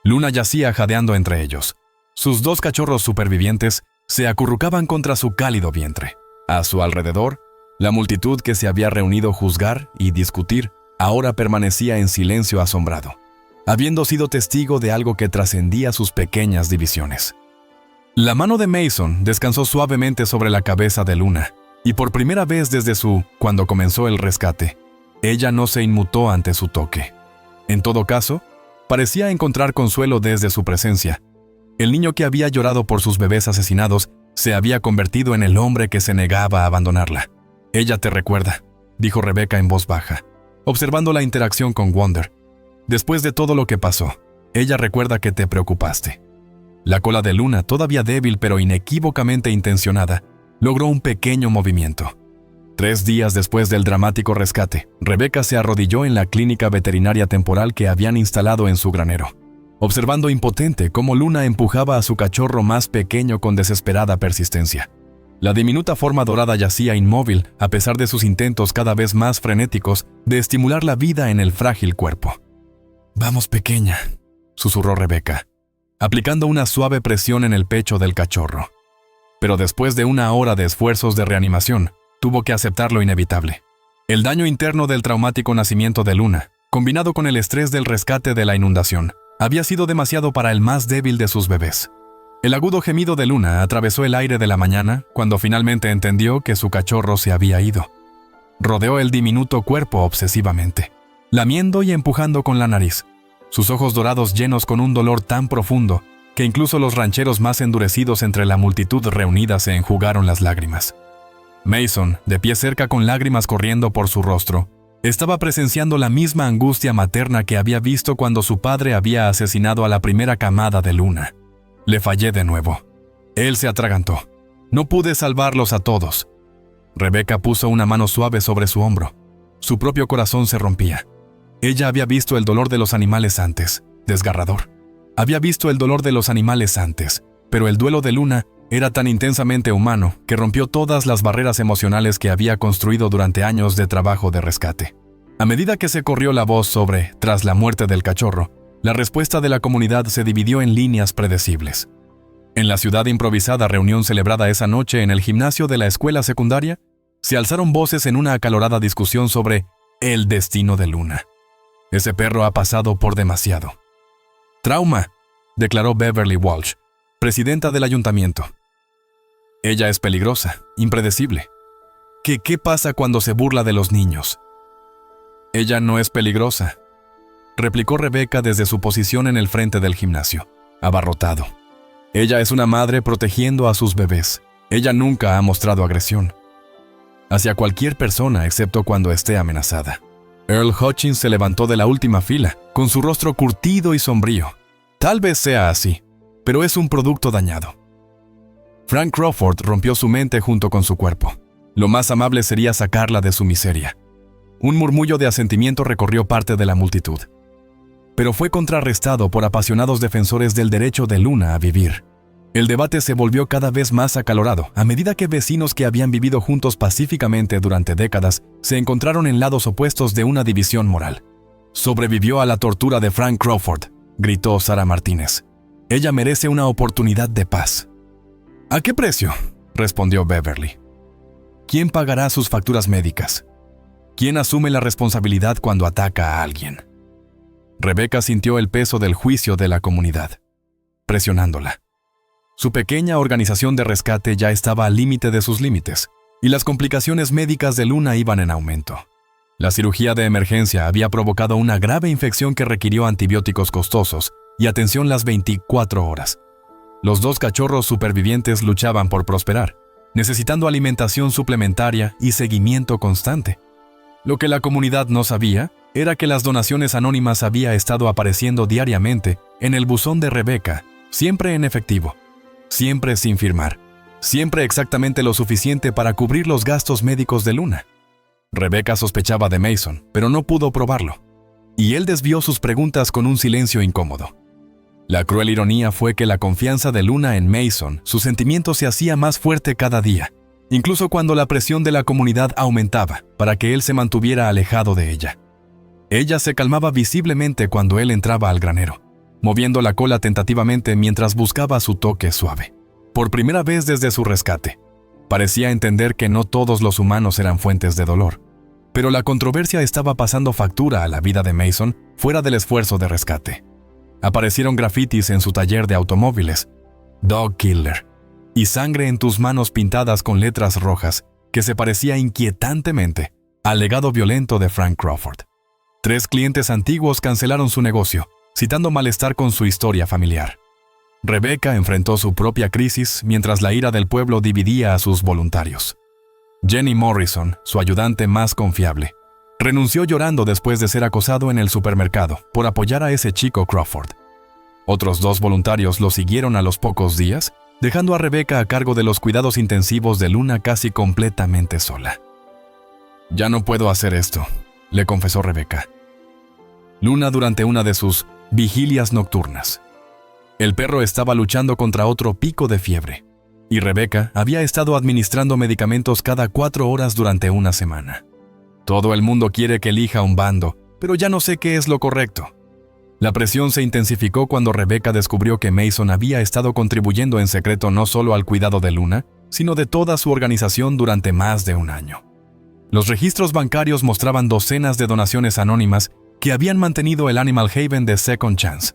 A: Luna yacía jadeando entre ellos. Sus 2 cachorros supervivientes se acurrucaban contra su cálido vientre. A su alrededor, la multitud que se había reunido a juzgar y discutir ahora permanecía en silencio asombrado, habiendo sido testigo de algo que trascendía sus pequeñas divisiones. La mano de Mason descansó suavemente sobre la cabeza de Luna, y por primera vez desde cuando comenzó el rescate, ella no se inmutó ante su toque. En todo caso, parecía encontrar consuelo desde su presencia. El niño que había llorado por sus bebés asesinados se había convertido en el hombre que se negaba a abandonarla. «Ella te recuerda», dijo Rebecca en voz baja, observando la interacción con Wonder. «Después de todo lo que pasó, ella recuerda que te preocupaste». La cola de Luna, todavía débil pero inequívocamente intencionada, logró un pequeño movimiento. 3 días después del dramático rescate, Rebecca se arrodilló en la clínica veterinaria temporal que habían instalado en su granero, observando impotente cómo Luna empujaba a su cachorro más pequeño con desesperada persistencia. La diminuta forma dorada yacía inmóvil a pesar de sus intentos cada vez más frenéticos de estimular la vida en el frágil cuerpo. «Vamos, pequeña», susurró Rebecca, aplicando una suave presión en el pecho del cachorro. Pero después de 1 hora de esfuerzos de reanimación, tuvo que aceptar lo inevitable. El daño interno del traumático nacimiento de Luna, combinado con el estrés del rescate de la inundación, había sido demasiado para el más débil de sus bebés. El agudo gemido de Luna atravesó el aire de la mañana cuando finalmente entendió que su cachorro se había ido. Rodeó el diminuto cuerpo obsesivamente, lamiendo y empujando con la nariz, sus ojos dorados llenos con un dolor tan profundo que incluso los rancheros más endurecidos entre la multitud reunida se enjugaron las lágrimas. Mason, de pie cerca con lágrimas corriendo por su rostro, estaba presenciando la misma angustia materna que había visto cuando su padre había asesinado a la primera camada de Luna. «Le fallé de nuevo». Él se atragantó. «No pude salvarlos a todos». Rebecca puso una mano suave sobre su hombro. Su propio corazón se rompía. Ella había visto el dolor de los animales antes, desgarrador. Había visto el dolor de los animales antes, pero el duelo de Luna era tan intensamente humano que rompió todas las barreras emocionales que había construido durante años de trabajo de rescate. A medida que se corrió la voz sobre, tras la muerte del cachorro, la respuesta de la comunidad se dividió en líneas predecibles. En la ciudad improvisada reunión celebrada esa noche en el gimnasio de la escuela secundaria, se alzaron voces en una acalorada discusión sobre el destino de Luna. «Ese perro ha pasado por demasiado». «Trauma», declaró Beverly Walsh, presidenta del ayuntamiento. «Ella es peligrosa, impredecible. ¿Qué pasa cuando se burla de los niños?» «Ella no es peligrosa», replicó Rebecca desde su posición en el frente del gimnasio, abarrotado. «Ella es una madre protegiendo a sus bebés. Ella nunca ha mostrado agresión hacia cualquier persona excepto cuando esté amenazada». Earl Hutchins se levantó de la última fila, con su rostro curtido y sombrío. «Tal vez sea así, pero es un producto dañado». Frank Crawford rompió su mente junto con su cuerpo. Lo más amable sería sacarla de su miseria. Un murmullo de asentimiento recorrió parte de la multitud, pero fue contrarrestado por apasionados defensores del derecho de Luna a vivir. El debate se volvió cada vez más acalorado a medida que vecinos que habían vivido juntos pacíficamente durante décadas se encontraron en lados opuestos de una división moral. «Sobrevivió a la tortura de Frank Crawford», gritó Sarah Martínez. «Ella merece una oportunidad de paz». «¿A qué precio?», respondió Beverly. «¿Quién pagará sus facturas médicas? ¿Quién asume la responsabilidad cuando ataca a alguien?». Rebecca sintió el peso del juicio de la comunidad, presionándola. Su pequeña organización de rescate ya estaba al límite de sus límites, y las complicaciones médicas de Luna iban en aumento. La cirugía de emergencia había provocado una grave infección que requirió antibióticos costosos y atención las 24 horas. Los 2 cachorros supervivientes luchaban por prosperar, necesitando alimentación suplementaria y seguimiento constante. Lo que la comunidad no sabía era que las donaciones anónimas había estado apareciendo diariamente en el buzón de Rebecca, siempre en efectivo, siempre sin firmar, siempre exactamente lo suficiente para cubrir los gastos médicos de Luna. Rebecca sospechaba de Mason, pero no pudo probarlo. y él desvió sus preguntas con un silencio incómodo. La cruel ironía fue que la confianza de Luna en Mason, su sentimiento se hacía más fuerte cada día, incluso cuando la presión de la comunidad aumentaba para que él se mantuviera alejado de ella. Ella se calmaba visiblemente cuando él entraba al granero, moviendo la cola tentativamente mientras buscaba su toque suave. Por primera vez desde su rescate, parecía entender que no todos los humanos eran fuentes de dolor, pero la controversia estaba pasando factura a la vida de Mason fuera del esfuerzo de rescate. Aparecieron grafitis en su taller de automóviles, Dog Killer, y sangre en tus manos pintadas con letras rojas que se parecía inquietantemente al legado violento de Frank Crawford. 3 clientes antiguos cancelaron su negocio, citando malestar con su historia familiar. Rebecca enfrentó su propia crisis mientras la ira del pueblo dividía a sus voluntarios. Jenny Morrison, su ayudante más confiable, renunció llorando después de ser acosado en el supermercado por apoyar a ese chico Crawford. Otros 2 voluntarios lo siguieron a los pocos días, dejando a Rebecca a cargo de los cuidados intensivos de Luna casi completamente sola. «Ya no puedo hacer esto», le confesó Rebecca. Luna durante una de sus vigilias nocturnas. El perro estaba luchando contra otro pico de fiebre, y Rebecca había estado administrando medicamentos cada 4 horas durante una semana. Todo el mundo quiere que elija un bando, pero ya no sé qué es lo correcto. La presión se intensificó cuando Rebecca descubrió que Mason había estado contribuyendo en secreto no solo al cuidado de Luna, sino de toda su organización durante más de un año. Los registros bancarios mostraban docenas de donaciones anónimas que habían mantenido el Animal Haven de Second Chance,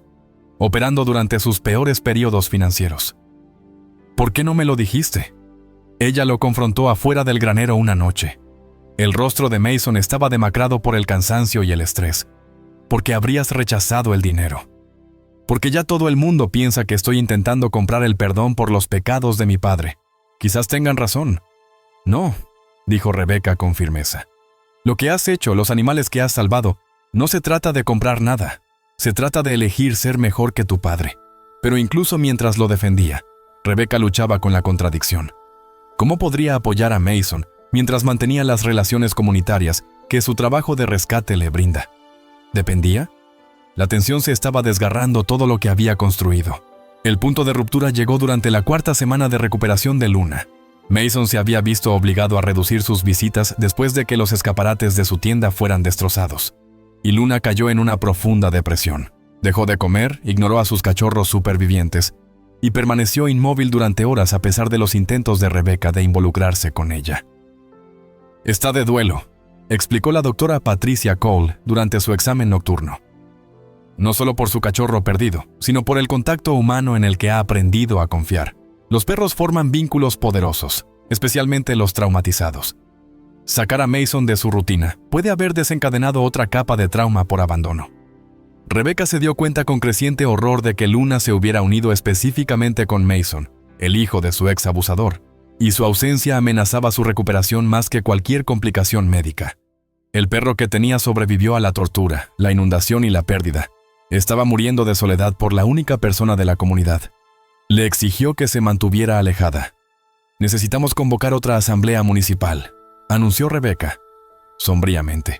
A: operando durante sus peores periodos financieros. «¿Por qué no me lo dijiste?». Ella lo confrontó afuera del granero una noche. El rostro de Mason estaba demacrado por el cansancio y el estrés. «Porque habrías rechazado el dinero. Porque ya todo el mundo piensa que estoy intentando comprar el perdón por los pecados de mi padre. Quizás tengan razón». «No», dijo Rebecca con firmeza. «Lo que has hecho, los animales que has salvado, no se trata de comprar nada. Se trata de elegir ser mejor que tu padre». Pero incluso mientras lo defendía, Rebecca luchaba con la contradicción. ¿Cómo podría apoyar a Mason mientras mantenía las relaciones comunitarias que su trabajo de rescate le brinda? ¿Dependía? La tensión se estaba desgarrando todo lo que había construido. El punto de ruptura llegó durante la 4ª semana de recuperación de Luna. Mason se había visto obligado a reducir sus visitas después de que los escaparates de su tienda fueran destrozados. Y Luna cayó en una profunda depresión. Dejó de comer, ignoró a sus cachorros supervivientes y permaneció inmóvil durante horas a pesar de los intentos de Rebecca de involucrarse con ella. «Está de duelo», explicó la doctora Patricia Cole durante su examen nocturno. «No solo por su cachorro perdido, sino por el contacto humano en el que ha aprendido a confiar. Los perros forman vínculos poderosos, especialmente los traumatizados. Sacar a Mason de su rutina puede haber desencadenado otra capa de trauma por abandono». Rebecca se dio cuenta con creciente horror de que Luna se hubiera unido específicamente con Mason, el hijo de su ex abusador, y su ausencia amenazaba su recuperación más que cualquier complicación médica. El perro que tenía sobrevivió a la tortura, la inundación y la pérdida. Estaba muriendo de soledad por la única persona de la comunidad. Le exigió que se mantuviera alejada. «Necesitamos convocar otra asamblea municipal», anunció Rebecca, sombríamente.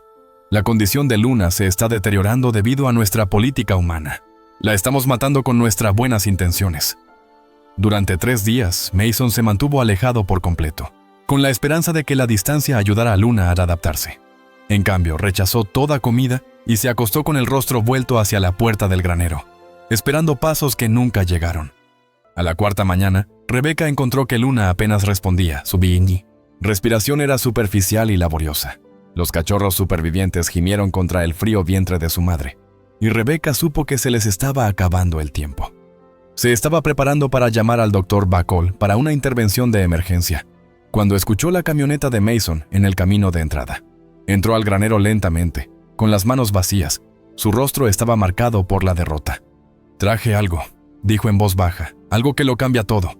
A: «La condición de Luna se está deteriorando debido a nuestra política humana. La estamos matando con nuestras buenas intenciones». Durante 3 días, Mason se mantuvo alejado por completo, con la esperanza de que la distancia ayudara a Luna a adaptarse. En cambio, rechazó toda comida y se acostó con el rostro vuelto hacia la puerta del granero, esperando pasos que nunca llegaron. A la 4ª mañana, Rebecca encontró que Luna apenas respondía, su respiración era superficial y laboriosa. Los cachorros supervivientes gimieron contra el frío vientre de su madre, y Rebecca supo que se les estaba acabando el tiempo. Se estaba preparando para llamar al Dr. Bacall para una intervención de emergencia, cuando escuchó la camioneta de Mason en el camino de entrada. Entró al granero lentamente, con las manos vacías. Su rostro estaba marcado por la derrota. «Traje algo», dijo en voz baja, «algo que lo cambia todo.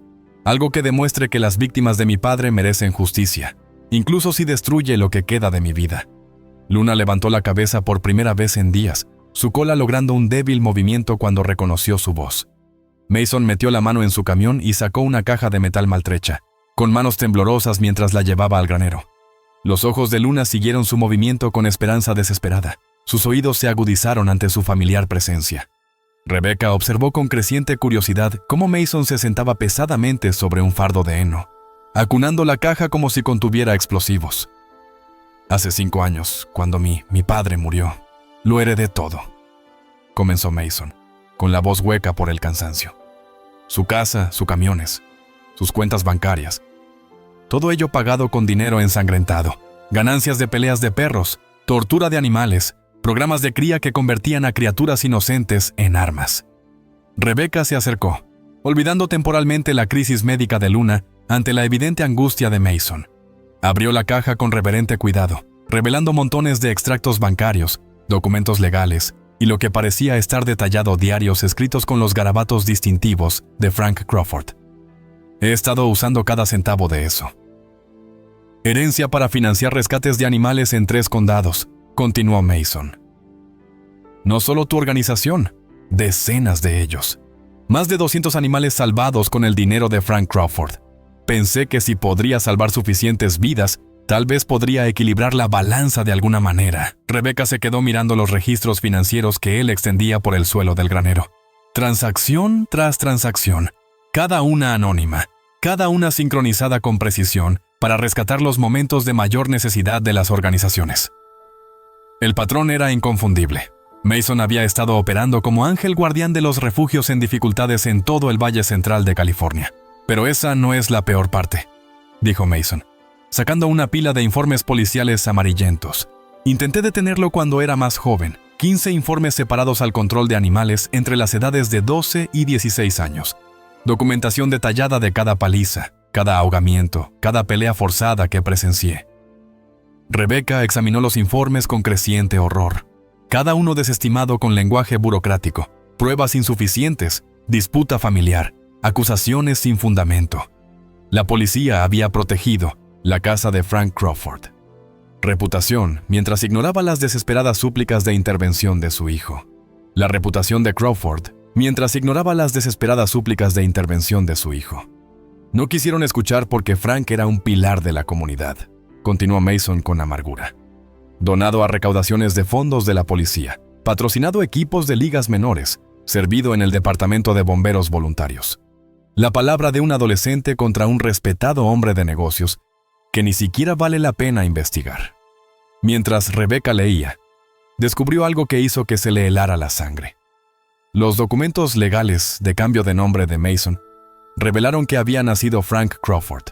A: Algo que demuestre que las víctimas de mi padre merecen justicia, incluso si destruye lo que queda de mi vida». Luna levantó la cabeza por primera vez en días, su cola logrando un débil movimiento cuando reconoció su voz. Mason metió la mano en su camión y sacó una caja de metal maltrecha, con manos temblorosas mientras la llevaba al granero. Los ojos de Luna siguieron su movimiento con esperanza desesperada, Sus oídos se agudizaron ante su familiar presencia. Rebecca observó con creciente curiosidad cómo Mason se sentaba pesadamente sobre un fardo de heno, acunando la caja como si contuviera explosivos. «Hace 5 años, cuando mi padre murió, lo heredé todo», comenzó Mason, con la voz hueca por el cansancio. «Su casa, sus camiones, sus cuentas bancarias. Todo ello pagado con dinero ensangrentado, ganancias de peleas de perros, tortura de animales, programas de cría que convertían a criaturas inocentes en armas». Rebecca se acercó, olvidando temporalmente la crisis médica de Luna ante la evidente angustia de Mason. Abrió la caja con reverente cuidado, revelando montones de extractos bancarios, documentos legales y lo que parecía estar detallado diarios escritos con los garabatos distintivos de Frank Crawford. «He estado usando cada centavo de eso. Herencia para financiar rescates de animales en 3 condados», continuó Mason. «No solo tu organización, decenas de ellos. Más de 200 animales salvados con el dinero de Frank Crawford. Pensé que si podría salvar suficientes vidas, tal vez podría equilibrar la balanza de alguna manera». Rebecca se quedó mirando los registros financieros que él extendía por el suelo del granero. Transacción tras transacción, cada una anónima, cada una sincronizada con precisión para rescatar los momentos de mayor necesidad de las organizaciones. El patrón era inconfundible. Mason había estado operando como ángel guardián de los refugios en dificultades en todo el Valle Central de California. «Pero esa no es la peor parte», dijo Mason, sacando una pila de informes policiales amarillentos. «Intenté detenerlo cuando era más joven. 15 informes separados al control de animales entre las edades de 12 y 16 años. Documentación detallada de cada paliza, cada ahogamiento, cada pelea forzada que presencié». Rebecca examinó los informes con creciente horror. Cada uno desestimado con lenguaje burocrático, pruebas insuficientes, disputa familiar, acusaciones sin fundamento. La policía había protegido la casa de Frank Crawford. Reputación, mientras ignoraba las desesperadas súplicas de intervención de su hijo. La reputación de Crawford, mientras ignoraba las desesperadas súplicas de intervención de su hijo. No quisieron escuchar porque Frank era un pilar de la comunidad, continuó Mason con amargura. Donado a recaudaciones de fondos de la policía, patrocinado equipos de ligas menores, servido en el departamento de bomberos voluntarios. La palabra de un adolescente contra un respetado hombre de negocios que ni siquiera vale la pena investigar. Mientras Rebecca leía, descubrió algo que hizo que se le helara la sangre. Los documentos legales de cambio de nombre de Mason revelaron que había nacido Frank Crawford,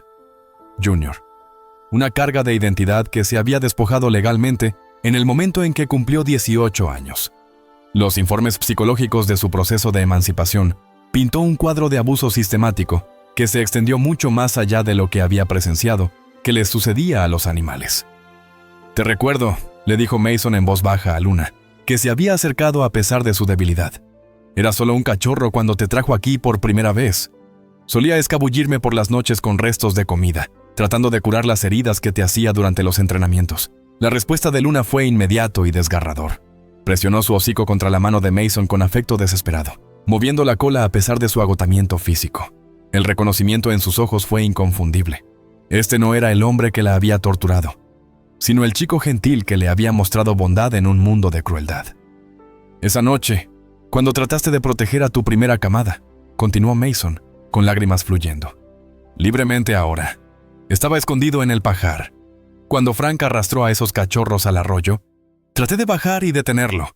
A: Jr., una carga de identidad que se había despojado legalmente en el momento en que cumplió 18 años. Los informes psicológicos de su proceso de emancipación pintó un cuadro de abuso sistemático que se extendió mucho más allá de lo que había presenciado, que les sucedía a los animales. «Te recuerdo», le dijo Mason en voz baja a Luna, que se había acercado a pesar de su debilidad. «Era solo un cachorro cuando te trajo aquí por primera vez. Solía escabullirme por las noches con restos de comida, tratando de curar las heridas que te hacía durante los entrenamientos». La respuesta de Luna fue inmediato y desgarrador. Presionó su hocico contra la mano de Mason con afecto desesperado, moviendo la cola a pesar de su agotamiento físico. El reconocimiento en sus ojos fue inconfundible. Este no era el hombre que la había torturado, sino el chico gentil que le había mostrado bondad en un mundo de crueldad. «Esa noche, cuando trataste de proteger a tu primera camada», continuó Mason, con lágrimas fluyendo. «Libremente ahora. Estaba escondido en el pajar. Cuando Frank arrastró a esos cachorros al arroyo, traté de bajar y detenerlo.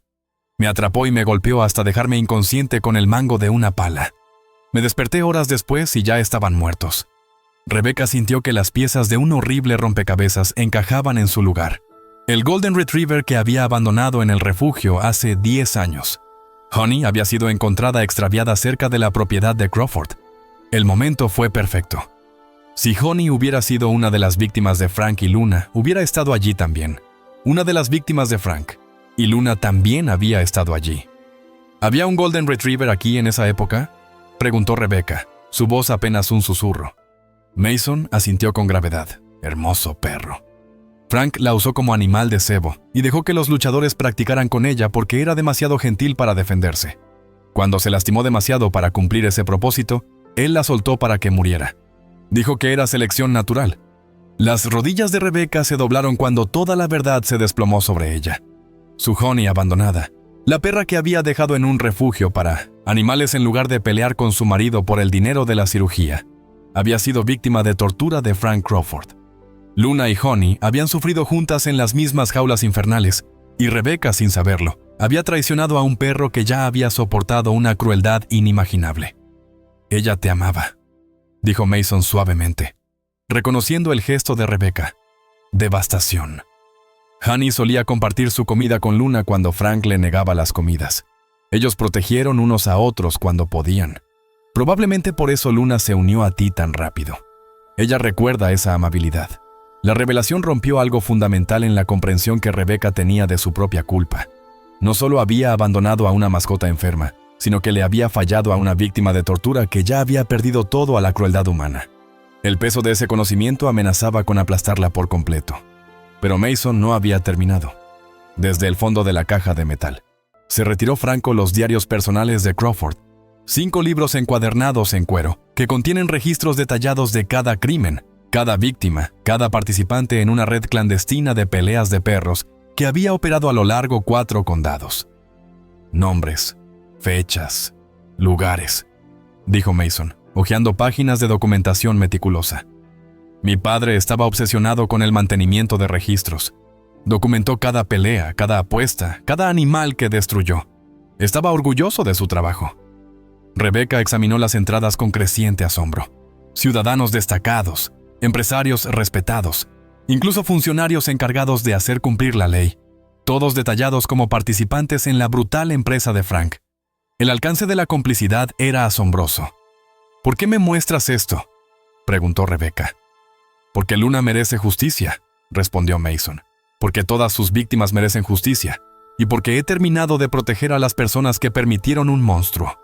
A: Me atrapó y me golpeó hasta dejarme inconsciente con el mango de una pala. Me desperté horas después y ya estaban muertos». Rebecca sintió que las piezas de un horrible rompecabezas encajaban en su lugar. El Golden Retriever que había abandonado en el refugio hace 10 años. Honey había sido encontrada extraviada cerca de la propiedad de Crawford. El momento fue perfecto. Si Honey hubiera sido una de las víctimas de Frank y Luna, hubiera estado allí también. Una de las víctimas de Frank. Y Luna también había estado allí. ¿Había un Golden Retriever aquí en esa época?, preguntó Rebecca, su voz apenas un susurro. Mason asintió con gravedad. Hermoso perro. Frank la usó como animal de cebo y dejó que los luchadores practicaran con ella porque era demasiado gentil para defenderse. Cuando se lastimó demasiado para cumplir ese propósito, él la soltó para que muriera. Dijo que era selección natural. Las rodillas de Rebecca se doblaron cuando toda la verdad se desplomó sobre ella. su Honey abandonada, la perra que había dejado en un refugio para animales en lugar de pelear con su marido por el dinero de la cirugía, había sido víctima de tortura de Frank Crawford. Luna y Honey habían sufrido juntas en las mismas jaulas infernales, y Rebecca, sin saberlo, había traicionado a un perro que ya había soportado una crueldad inimaginable. «Ella te amaba», dijo Mason suavemente, reconociendo el gesto de Rebecca. Devastación. Honey solía compartir su comida con Luna cuando Frank le negaba las comidas. Ellos protegieron unos a otros cuando podían. Probablemente por eso Luna se unió a ti tan rápido. Ella recuerda esa amabilidad. La revelación rompió algo fundamental en la comprensión que Rebecca tenía de su propia culpa. No solo había abandonado a una mascota enferma, sino que le había fallado a una víctima de tortura que ya había perdido todo a la crueldad humana. El peso de ese conocimiento amenazaba con aplastarla por completo. Pero Mason no había terminado. Desde el fondo de la caja de metal, se retiró Franco los diarios personales de Crawford, 5 libros encuadernados en cuero, que contienen registros detallados de cada crimen, cada víctima, cada participante en una red clandestina de peleas de perros que había operado a lo largo 4 condados. Nombres, fechas, lugares, dijo Mason, hojeando páginas de documentación meticulosa. Mi padre estaba obsesionado con el mantenimiento de registros. Documentó cada pelea, cada apuesta, cada animal que destruyó. Estaba orgulloso de su trabajo. Rebecca examinó las entradas con creciente asombro. Ciudadanos destacados, empresarios respetados, incluso funcionarios encargados de hacer cumplir la ley, todos detallados como participantes en la brutal empresa de Frank. El alcance de la complicidad era asombroso. «¿Por qué me muestras esto?», preguntó Rebecca. «Porque Luna merece justicia», respondió Mason. «Porque todas sus víctimas merecen justicia, y porque he terminado de proteger a las personas que permitieron un monstruo».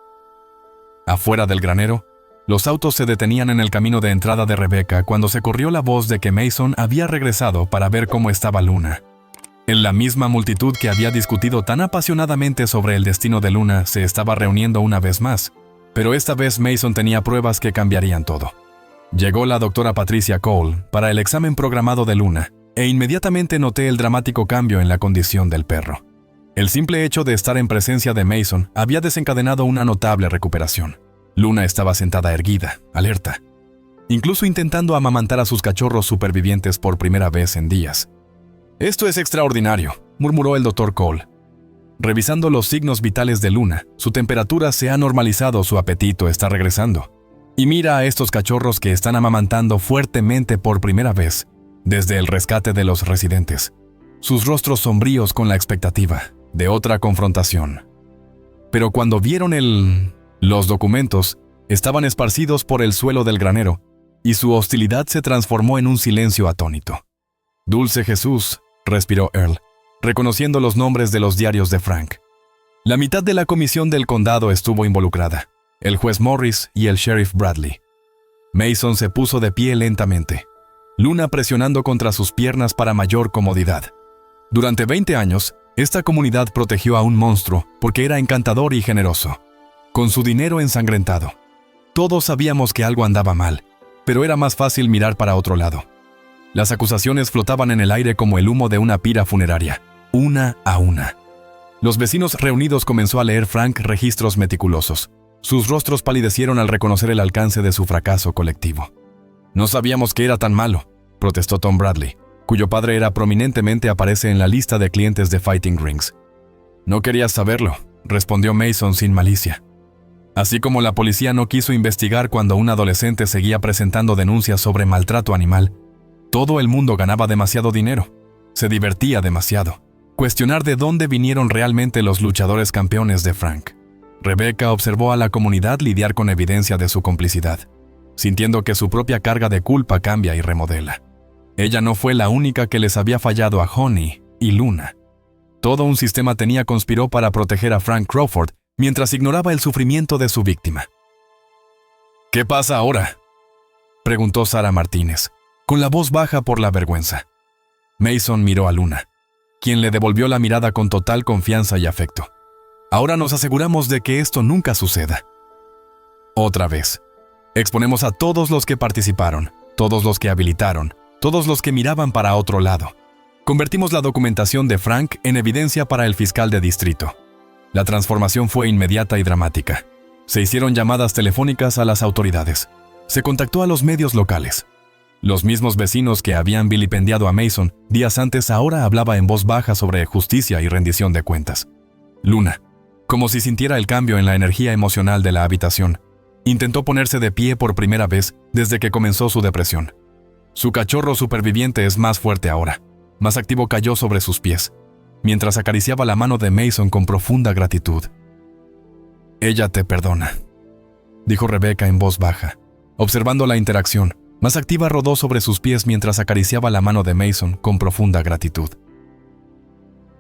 A: Afuera del granero, los autos se detenían en el camino de entrada de Rebecca cuando se corrió la voz de que Mason había regresado para ver cómo estaba Luna. En la misma multitud que había discutido tan apasionadamente sobre el destino de Luna se estaba reuniendo una vez más, pero esta vez Mason tenía pruebas que cambiarían todo. Llegó la doctora Patricia Cole para el examen programado de Luna, e inmediatamente noté el dramático cambio en la condición del perro. El simple hecho de estar en presencia de Mason había desencadenado una notable recuperación. Luna estaba sentada erguida, alerta, incluso intentando amamantar a sus cachorros supervivientes por primera vez en días. «Esto es extraordinario», murmuró el Dr. Cole. Revisando los signos vitales de Luna, su temperatura se ha normalizado, su apetito está regresando. Y mira a estos cachorros que están amamantando fuertemente por primera vez desde el rescate de los residentes. Sus rostros sombríos con la expectativa de otra confrontación. Pero cuando vieron los documentos, estaban esparcidos por el suelo del granero, y su hostilidad se transformó en un silencio atónito. «Dulce Jesús», respiró Earl, reconociendo los nombres de los diarios de Frank. La mitad de la comisión del condado estuvo involucrada, el juez Morris y el sheriff Bradley. Mason se puso de pie lentamente, Luna presionando contra sus piernas para mayor comodidad. Durante 20 años, esta comunidad protegió a un monstruo porque era encantador y generoso. Con su dinero ensangrentado. Todos sabíamos que algo andaba mal, pero era más fácil mirar para otro lado. Las acusaciones flotaban en el aire como el humo de una pira funeraria, una a una. Los vecinos reunidos comenzó a leer Frank registros meticulosos. Sus rostros palidecieron al reconocer el alcance de su fracaso colectivo. «No sabíamos que era tan malo», protestó Tom Bradley, cuyo padre prominentemente aparece en la lista de clientes de Fighting Rings. «No querías saberlo», respondió Mason sin malicia. Así como la policía no quiso investigar cuando un adolescente seguía presentando denuncias sobre maltrato animal, todo el mundo ganaba demasiado dinero, se divertía demasiado. Cuestionar de dónde vinieron realmente los luchadores campeones de Frank. Rebecca observó a la comunidad lidiar con evidencia de su complicidad, sintiendo que su propia carga de culpa cambia y remodela. Ella no fue la única que les había fallado a Honey y Luna. Todo un sistema conspiró para proteger a Frank Crawford mientras ignoraba el sufrimiento de su víctima. «¿Qué pasa ahora?», preguntó Sarah Martínez, con la voz baja por la vergüenza. Mason miró a Luna, quien le devolvió la mirada con total confianza y afecto. «Ahora nos aseguramos de que esto nunca suceda. Otra vez. Exponemos a todos los que participaron, todos los que habilitaron, todos los que miraban para otro lado. Convertimos la documentación de Frank en evidencia para el fiscal de distrito. La transformación fue inmediata y dramática. Se hicieron llamadas telefónicas a las autoridades. Se contactó a los medios locales. Los mismos vecinos que habían vilipendiado a Mason días antes ahora hablaba en voz baja sobre justicia y rendición de cuentas. Luna, como si sintiera el cambio en la energía emocional de la habitación, intentó ponerse de pie por primera vez desde que comenzó su depresión. Su cachorro superviviente es más fuerte ahora. Más activo cayó sobre sus pies, mientras acariciaba la mano de Mason con profunda gratitud. «Ella te perdona», dijo Rebecca en voz baja. Observando la interacción, más activa rodó sobre sus pies mientras acariciaba la mano de Mason con profunda gratitud.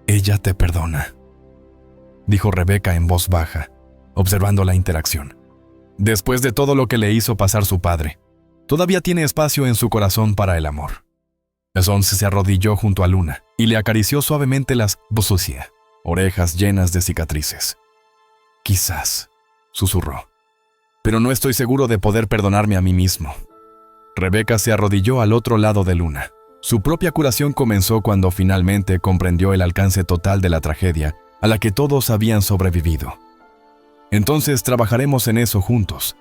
A: «Ella te perdona», dijo Rebecca en voz baja, observando la interacción. Después de todo lo que le hizo pasar su padre, todavía tiene espacio en su corazón para el amor. Entonces se arrodilló junto a Luna y le acarició suavemente las sucias orejas llenas de cicatrices. «Quizás», susurró, «pero no estoy seguro de poder perdonarme a mí mismo». Rebecca se arrodilló al otro lado de Luna. Su propia curación comenzó cuando finalmente comprendió el alcance total de la tragedia a la que todos habían sobrevivido. «Entonces trabajaremos en eso juntos»,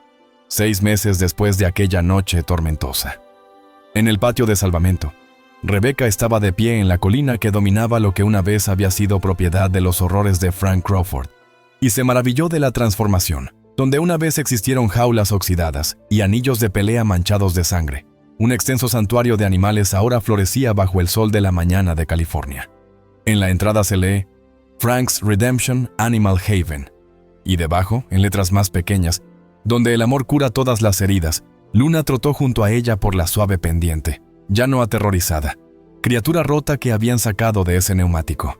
A: 6 meses después de aquella noche tormentosa. En el patio de salvamento, Rebecca estaba de pie en la colina que dominaba lo que una vez había sido propiedad de los horrores de Frank Crawford, y se maravilló de la transformación, donde una vez existieron jaulas oxidadas y anillos de pelea manchados de sangre. Un extenso santuario de animales ahora florecía bajo el sol de la mañana de California. En la entrada se lee Frank's Redemption Animal Haven, y debajo, en letras más pequeñas, donde el amor cura todas las heridas, Luna trotó junto a ella por la suave pendiente, ya no aterrorizada, criatura rota que habían sacado de ese neumático.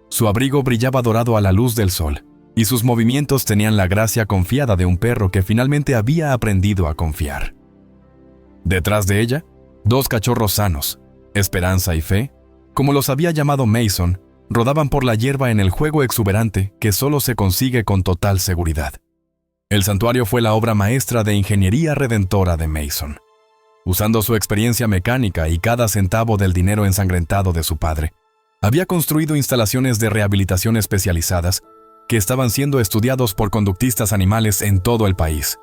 A: Su abrigo brillaba dorado a la luz del sol, y sus movimientos tenían la gracia confiada de un perro que finalmente había aprendido a confiar. Detrás de ella, 2 cachorros sanos, Esperanza y Fe, como los había llamado Mason, rodaban por la hierba en el juego exuberante que solo se consigue con total seguridad. El santuario fue la obra maestra de ingeniería redentora de Mason. Usando su experiencia mecánica y cada centavo del dinero ensangrentado de su padre, había construido instalaciones de rehabilitación especializadas que estaban siendo estudiados por conductistas animales en todo el país.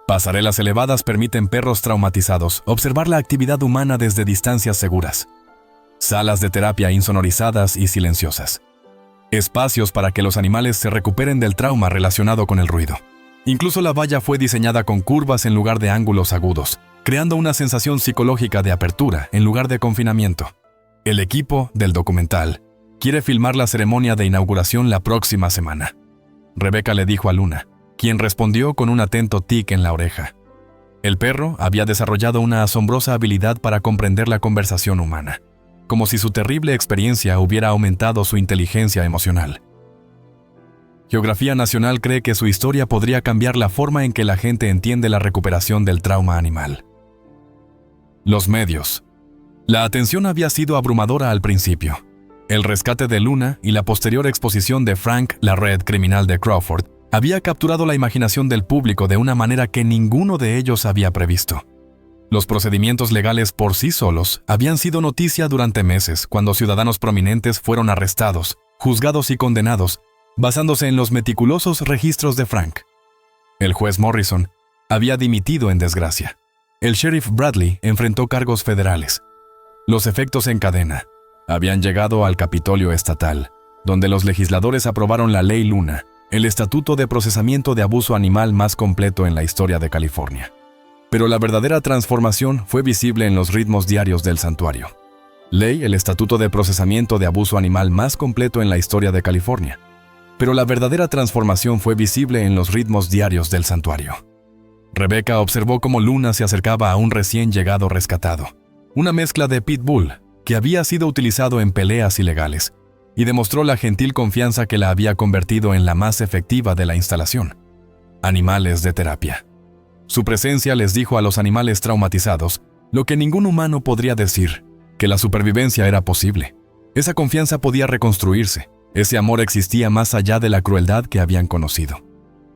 A: Pasarelas elevadas permiten perros traumatizados observar la actividad humana desde distancias seguras. Salas de terapia insonorizadas y silenciosas. Espacios para que los animales se recuperen del trauma relacionado con el ruido. Incluso la valla fue diseñada con curvas en lugar de ángulos agudos, creando una sensación psicológica de apertura en lugar de confinamiento. El equipo del documental quiere filmar la ceremonia de inauguración la próxima semana. Rebecca le dijo a Luna, quien respondió con un atento tic en la oreja. El perro había desarrollado una asombrosa habilidad para comprender la conversación humana, como si su terrible experiencia hubiera aumentado su inteligencia emocional. Geografía Nacional cree que su historia podría cambiar la forma en que la gente entiende la recuperación del trauma animal. Los medios. La atención había sido abrumadora al principio. El rescate de Luna y la posterior exposición de Frank, la red criminal de Crawford, había capturado la imaginación del público de una manera que ninguno de ellos había previsto. Los procedimientos legales por sí solos habían sido noticia durante meses cuando ciudadanos prominentes fueron arrestados, juzgados y condenados, basándose en los meticulosos registros de Frank. El juez Morrison había dimitido en desgracia. El sheriff Bradley enfrentó cargos federales. Los efectos en cadena habían llegado al Capitolio Estatal, donde los legisladores aprobaron la Ley Luna, el estatuto de procesamiento de abuso animal más completo en la historia de California. Pero la verdadera transformación fue visible en los ritmos diarios del santuario. Ley, el estatuto de procesamiento de abuso animal más completo en la historia de California. Pero la verdadera transformación fue visible en los ritmos diarios del santuario. Rebecca observó cómo Luna se acercaba a un recién llegado rescatado, una mezcla de pitbull que había sido utilizado en peleas ilegales, y demostró la gentil confianza que la había convertido en la más efectiva de la instalación. Animales de terapia. Su presencia les dijo a los animales traumatizados lo que ningún humano podría decir, que la supervivencia era posible. Esa confianza podía reconstruirse. Ese amor existía más allá de la crueldad que habían conocido.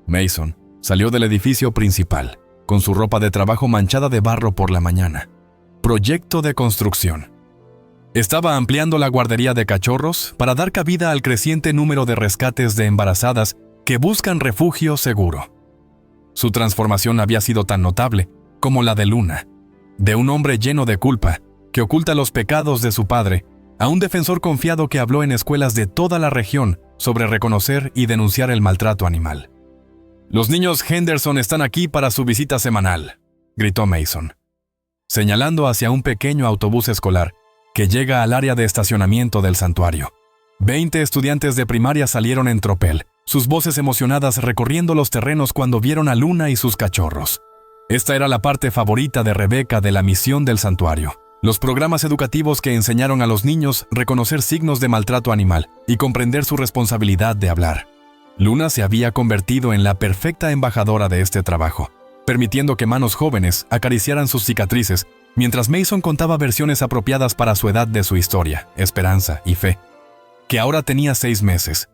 A: Mason salió del edificio principal, con su ropa de trabajo manchada de barro por la mañana. Proyecto de construcción. Estaba ampliando la guardería de cachorros para dar cabida al creciente número de rescates de embarazadas que buscan refugio seguro. Su transformación había sido tan notable como la de Luna, de un hombre lleno de culpa que oculta los pecados de su padre, a un defensor confiado que habló en escuelas de toda la región sobre reconocer y denunciar el maltrato animal. «Los niños Henderson están aquí para su visita semanal», gritó Mason, señalando hacia un pequeño autobús escolar que llega al área de estacionamiento del santuario. 20 estudiantes de primaria salieron en tropel, sus voces emocionadas recorriendo los terrenos cuando vieron a Luna y sus cachorros. Esta era la parte favorita de Rebecca de la misión del santuario. Los programas educativos que enseñaron a los niños reconocer signos de maltrato animal y comprender su responsabilidad de hablar. Luna se había convertido en la perfecta embajadora de este trabajo, permitiendo que manos jóvenes acariciaran sus cicatrices, mientras Mason contaba versiones apropiadas para su edad de su historia, esperanza y fe, que ahora tenía 6 meses.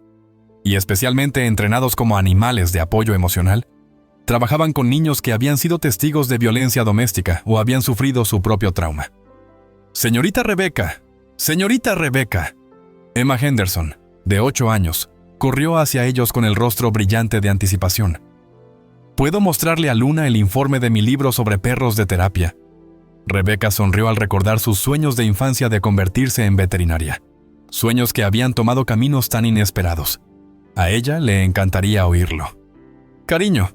A: Y especialmente entrenados como animales de apoyo emocional, trabajaban con niños que habían sido testigos de violencia doméstica o habían sufrido su propio trauma. «Señorita Rebecca, señorita Rebecca». Emma Henderson, de 8 años, corrió hacia ellos con el rostro brillante de anticipación. «¿Puedo mostrarle a Luna el informe de mi libro sobre perros de terapia?». Rebecca sonrió al recordar sus sueños de infancia de convertirse en veterinaria. Sueños que habían tomado caminos tan inesperados. A ella le encantaría oírlo. «Cariño,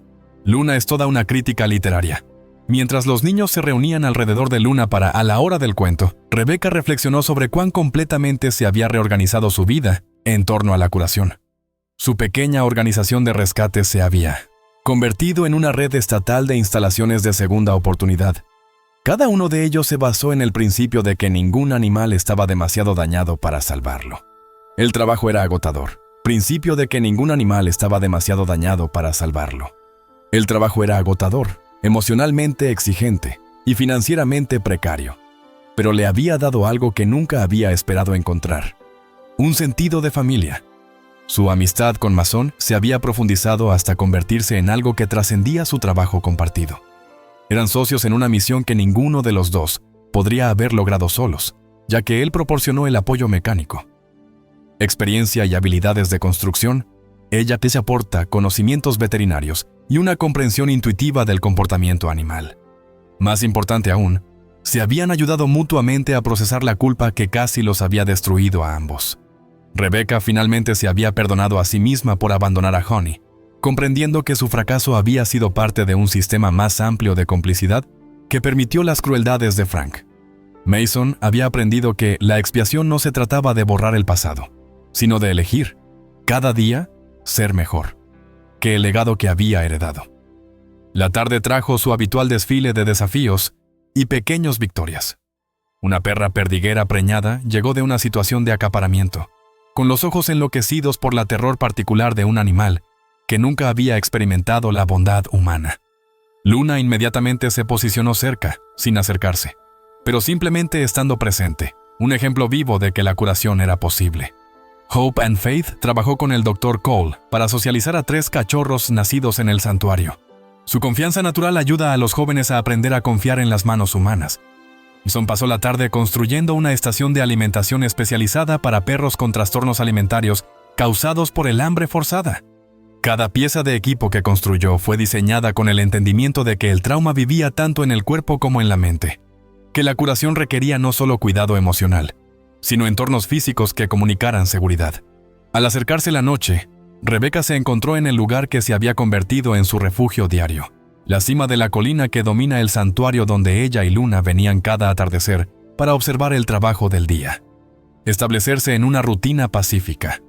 A: Luna es toda una crítica literaria». Mientras los niños se reunían alrededor de Luna a la hora del cuento, Rebecca reflexionó sobre cuán completamente se había reorganizado su vida en torno a la curación. Su pequeña organización de rescate se había convertido en una red estatal de instalaciones de segunda oportunidad. Cada uno de ellos se basó en el principio de que ningún animal estaba demasiado dañado para salvarlo. El trabajo era agotador. Principio de que ningún animal estaba demasiado dañado para salvarlo. El trabajo era agotador, emocionalmente exigente y financieramente precario, pero le había dado algo que nunca había esperado encontrar: un sentido de familia. Su amistad con Mason se había profundizado hasta convertirse en algo que trascendía su trabajo compartido. Eran socios en una misión que ninguno de los dos podría haber logrado solos, ya que él proporcionó el apoyo mecánico. Experiencia y habilidades de construcción, ella te aporta conocimientos veterinarios y una comprensión intuitiva del comportamiento animal. Más importante aún, se habían ayudado mutuamente a procesar la culpa que casi los había destruido a ambos. Rebecca finalmente se había perdonado a sí misma por abandonar a Honey, comprendiendo que su fracaso había sido parte de un sistema más amplio de complicidad que permitió las crueldades de Frank. Mason había aprendido que la expiación no se trataba de borrar el pasado, sino de elegir, cada día, ser mejor que el legado que había heredado. La tarde trajo su habitual desfile de desafíos y pequeñas victorias. Una perra perdiguera preñada llegó de una situación de acaparamiento, con los ojos enloquecidos por la terror particular de un animal que nunca había experimentado la bondad humana. Luna inmediatamente se posicionó cerca, sin acercarse, pero simplemente estando presente, un ejemplo vivo de que la curación era posible. Hope and Faith trabajó con el Dr. Cole para socializar a 3 cachorros nacidos en el santuario. Su confianza natural ayuda a los jóvenes a aprender a confiar en las manos humanas. Mason pasó la tarde construyendo una estación de alimentación especializada para perros con trastornos alimentarios causados por el hambre forzada. Cada pieza de equipo que construyó fue diseñada con el entendimiento de que el trauma vivía tanto en el cuerpo como en la mente, que la curación requería no solo cuidado emocional, sino entornos físicos que comunicaran seguridad. Al acercarse la noche, Rebecca se encontró en el lugar que se había convertido en su refugio diario, la cima de la colina que domina el santuario donde ella y Luna venían cada atardecer para observar el trabajo del día. Establecerse en una rutina pacífica.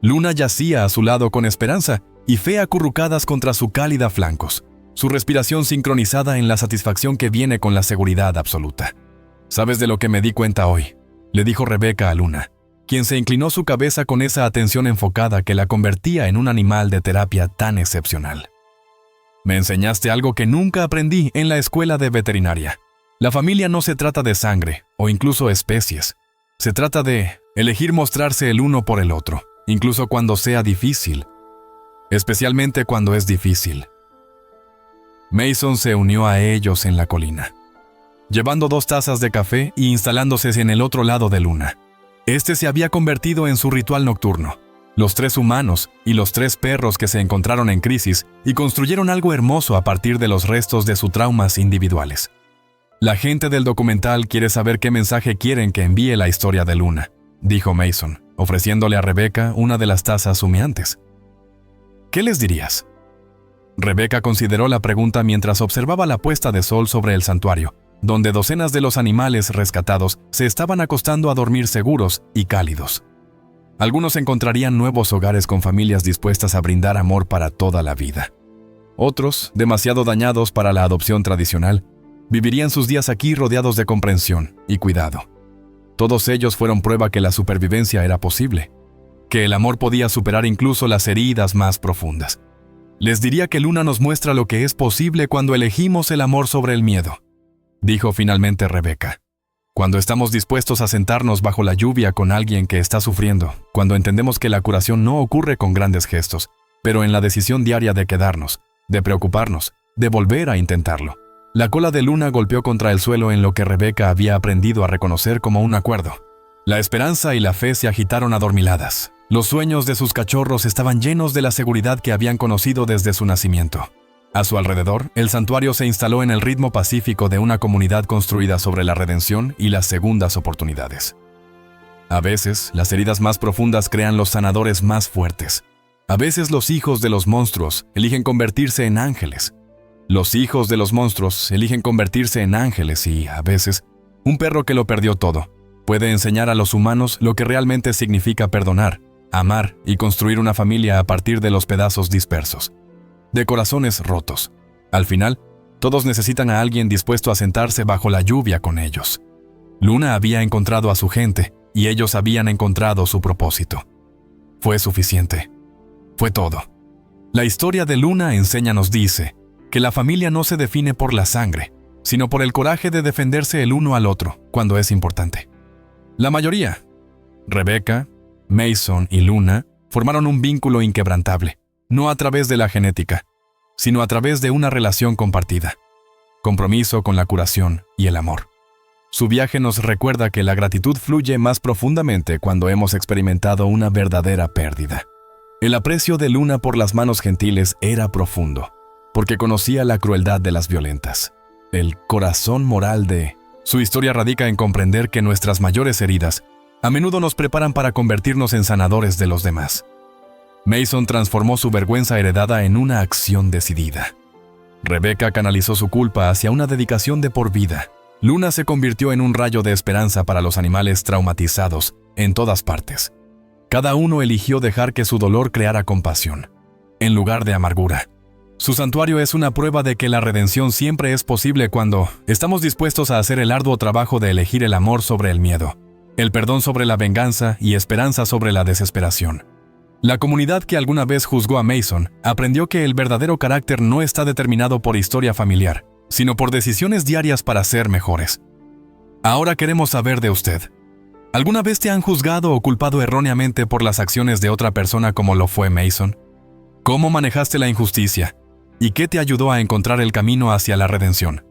A: Luna yacía a su lado con esperanza y fe acurrucadas contra su cálida flancos, su respiración sincronizada en la satisfacción que viene con la seguridad absoluta. «¿Sabes de lo que me di cuenta hoy?», le dijo Rebecca a Luna, quien se inclinó su cabeza con esa atención enfocada que la convertía en un animal de terapia tan excepcional. «Me enseñaste algo que nunca aprendí en la escuela de veterinaria. La familia no se trata de sangre o incluso especies. Se trata de elegir mostrarse el uno por el otro, incluso cuando sea difícil. Especialmente cuando es difícil». Mason se unió a ellos en la colina. llevando 2 tazas de café y instalándose en el otro lado de Luna. Este se había convertido en su ritual nocturno. Los 3 humanos y los 3 perros que se encontraron en crisis y construyeron algo hermoso a partir de los restos de sus traumas individuales. La gente del documental quiere saber qué mensaje quieren que envíe la historia de Luna, dijo Mason, ofreciéndole a Rebecca una de las tazas humeantes. ¿Qué les dirías? Rebecca consideró la pregunta mientras observaba la puesta de sol sobre el santuario, donde docenas de los animales rescatados se estaban acostando a dormir seguros y cálidos. Algunos encontrarían nuevos hogares con familias dispuestas a brindar amor para toda la vida. Otros, demasiado dañados para la adopción tradicional, vivirían sus días aquí rodeados de comprensión y cuidado. Todos ellos fueron prueba que la supervivencia era posible, que el amor podía superar incluso las heridas más profundas. Les diría que Luna nos muestra lo que es posible cuando elegimos el amor sobre el miedo, dijo finalmente Rebecca. Cuando estamos dispuestos a sentarnos bajo la lluvia con alguien que está sufriendo, cuando entendemos que la curación no ocurre con grandes gestos, pero en la decisión diaria de quedarnos, de preocuparnos, de volver a intentarlo. La cola de Luna golpeó contra el suelo en lo que Rebecca había aprendido a reconocer como un acuerdo. La esperanza y la fe se agitaron adormiladas. Los sueños de sus cachorros estaban llenos de la seguridad que habían conocido desde su nacimiento. A su alrededor, el santuario se instaló en el ritmo pacífico de una comunidad construida sobre la redención y las segundas oportunidades. A veces, las heridas más profundas crean los sanadores más fuertes. A veces los hijos de los monstruos eligen convertirse en ángeles. Los hijos de los monstruos eligen convertirse en ángeles y, a veces, un perro que lo perdió todo puede enseñar a los humanos lo que realmente significa perdonar, amar y construir una familia a partir de los pedazos dispersos, de corazones rotos. Al final, todos necesitan a alguien dispuesto a sentarse bajo la lluvia con ellos. Luna había encontrado a su gente y ellos habían encontrado su propósito. Fue suficiente. Fue todo. La historia de Luna nos dice que la familia no se define por la sangre, sino por el coraje de defenderse el uno al otro cuando es importante. La mayoría, Rebecca, Mason y Luna, formaron un vínculo inquebrantable, no a través de la genética, sino a través de una relación compartida, compromiso con la curación y el amor. Su viaje nos recuerda que la gratitud fluye más profundamente cuando hemos experimentado una verdadera pérdida. El aprecio de Luna por las manos gentiles era profundo, porque conocía la crueldad de las violentas. El corazón moral de su historia radica en comprender que nuestras mayores heridas a menudo nos preparan para convertirnos en sanadores de los demás. Mason transformó su vergüenza heredada en una acción decidida. Rebecca canalizó su culpa hacia una dedicación de por vida. Luna se convirtió en un rayo de esperanza para los animales traumatizados en todas partes. Cada uno eligió dejar que su dolor creara compasión, en lugar de amargura. Su santuario es una prueba de que la redención siempre es posible cuando estamos dispuestos a hacer el arduo trabajo de elegir el amor sobre el miedo, el perdón sobre la venganza y esperanza sobre la desesperación. La comunidad que alguna vez juzgó a Mason aprendió que el verdadero carácter no está determinado por historia familiar, sino por decisiones diarias para ser mejores. Ahora queremos saber de usted. ¿Alguna vez te han juzgado o culpado erróneamente por las acciones de otra persona como lo fue Mason? ¿Cómo manejaste la injusticia? ¿Y qué te ayudó a encontrar el camino hacia la redención?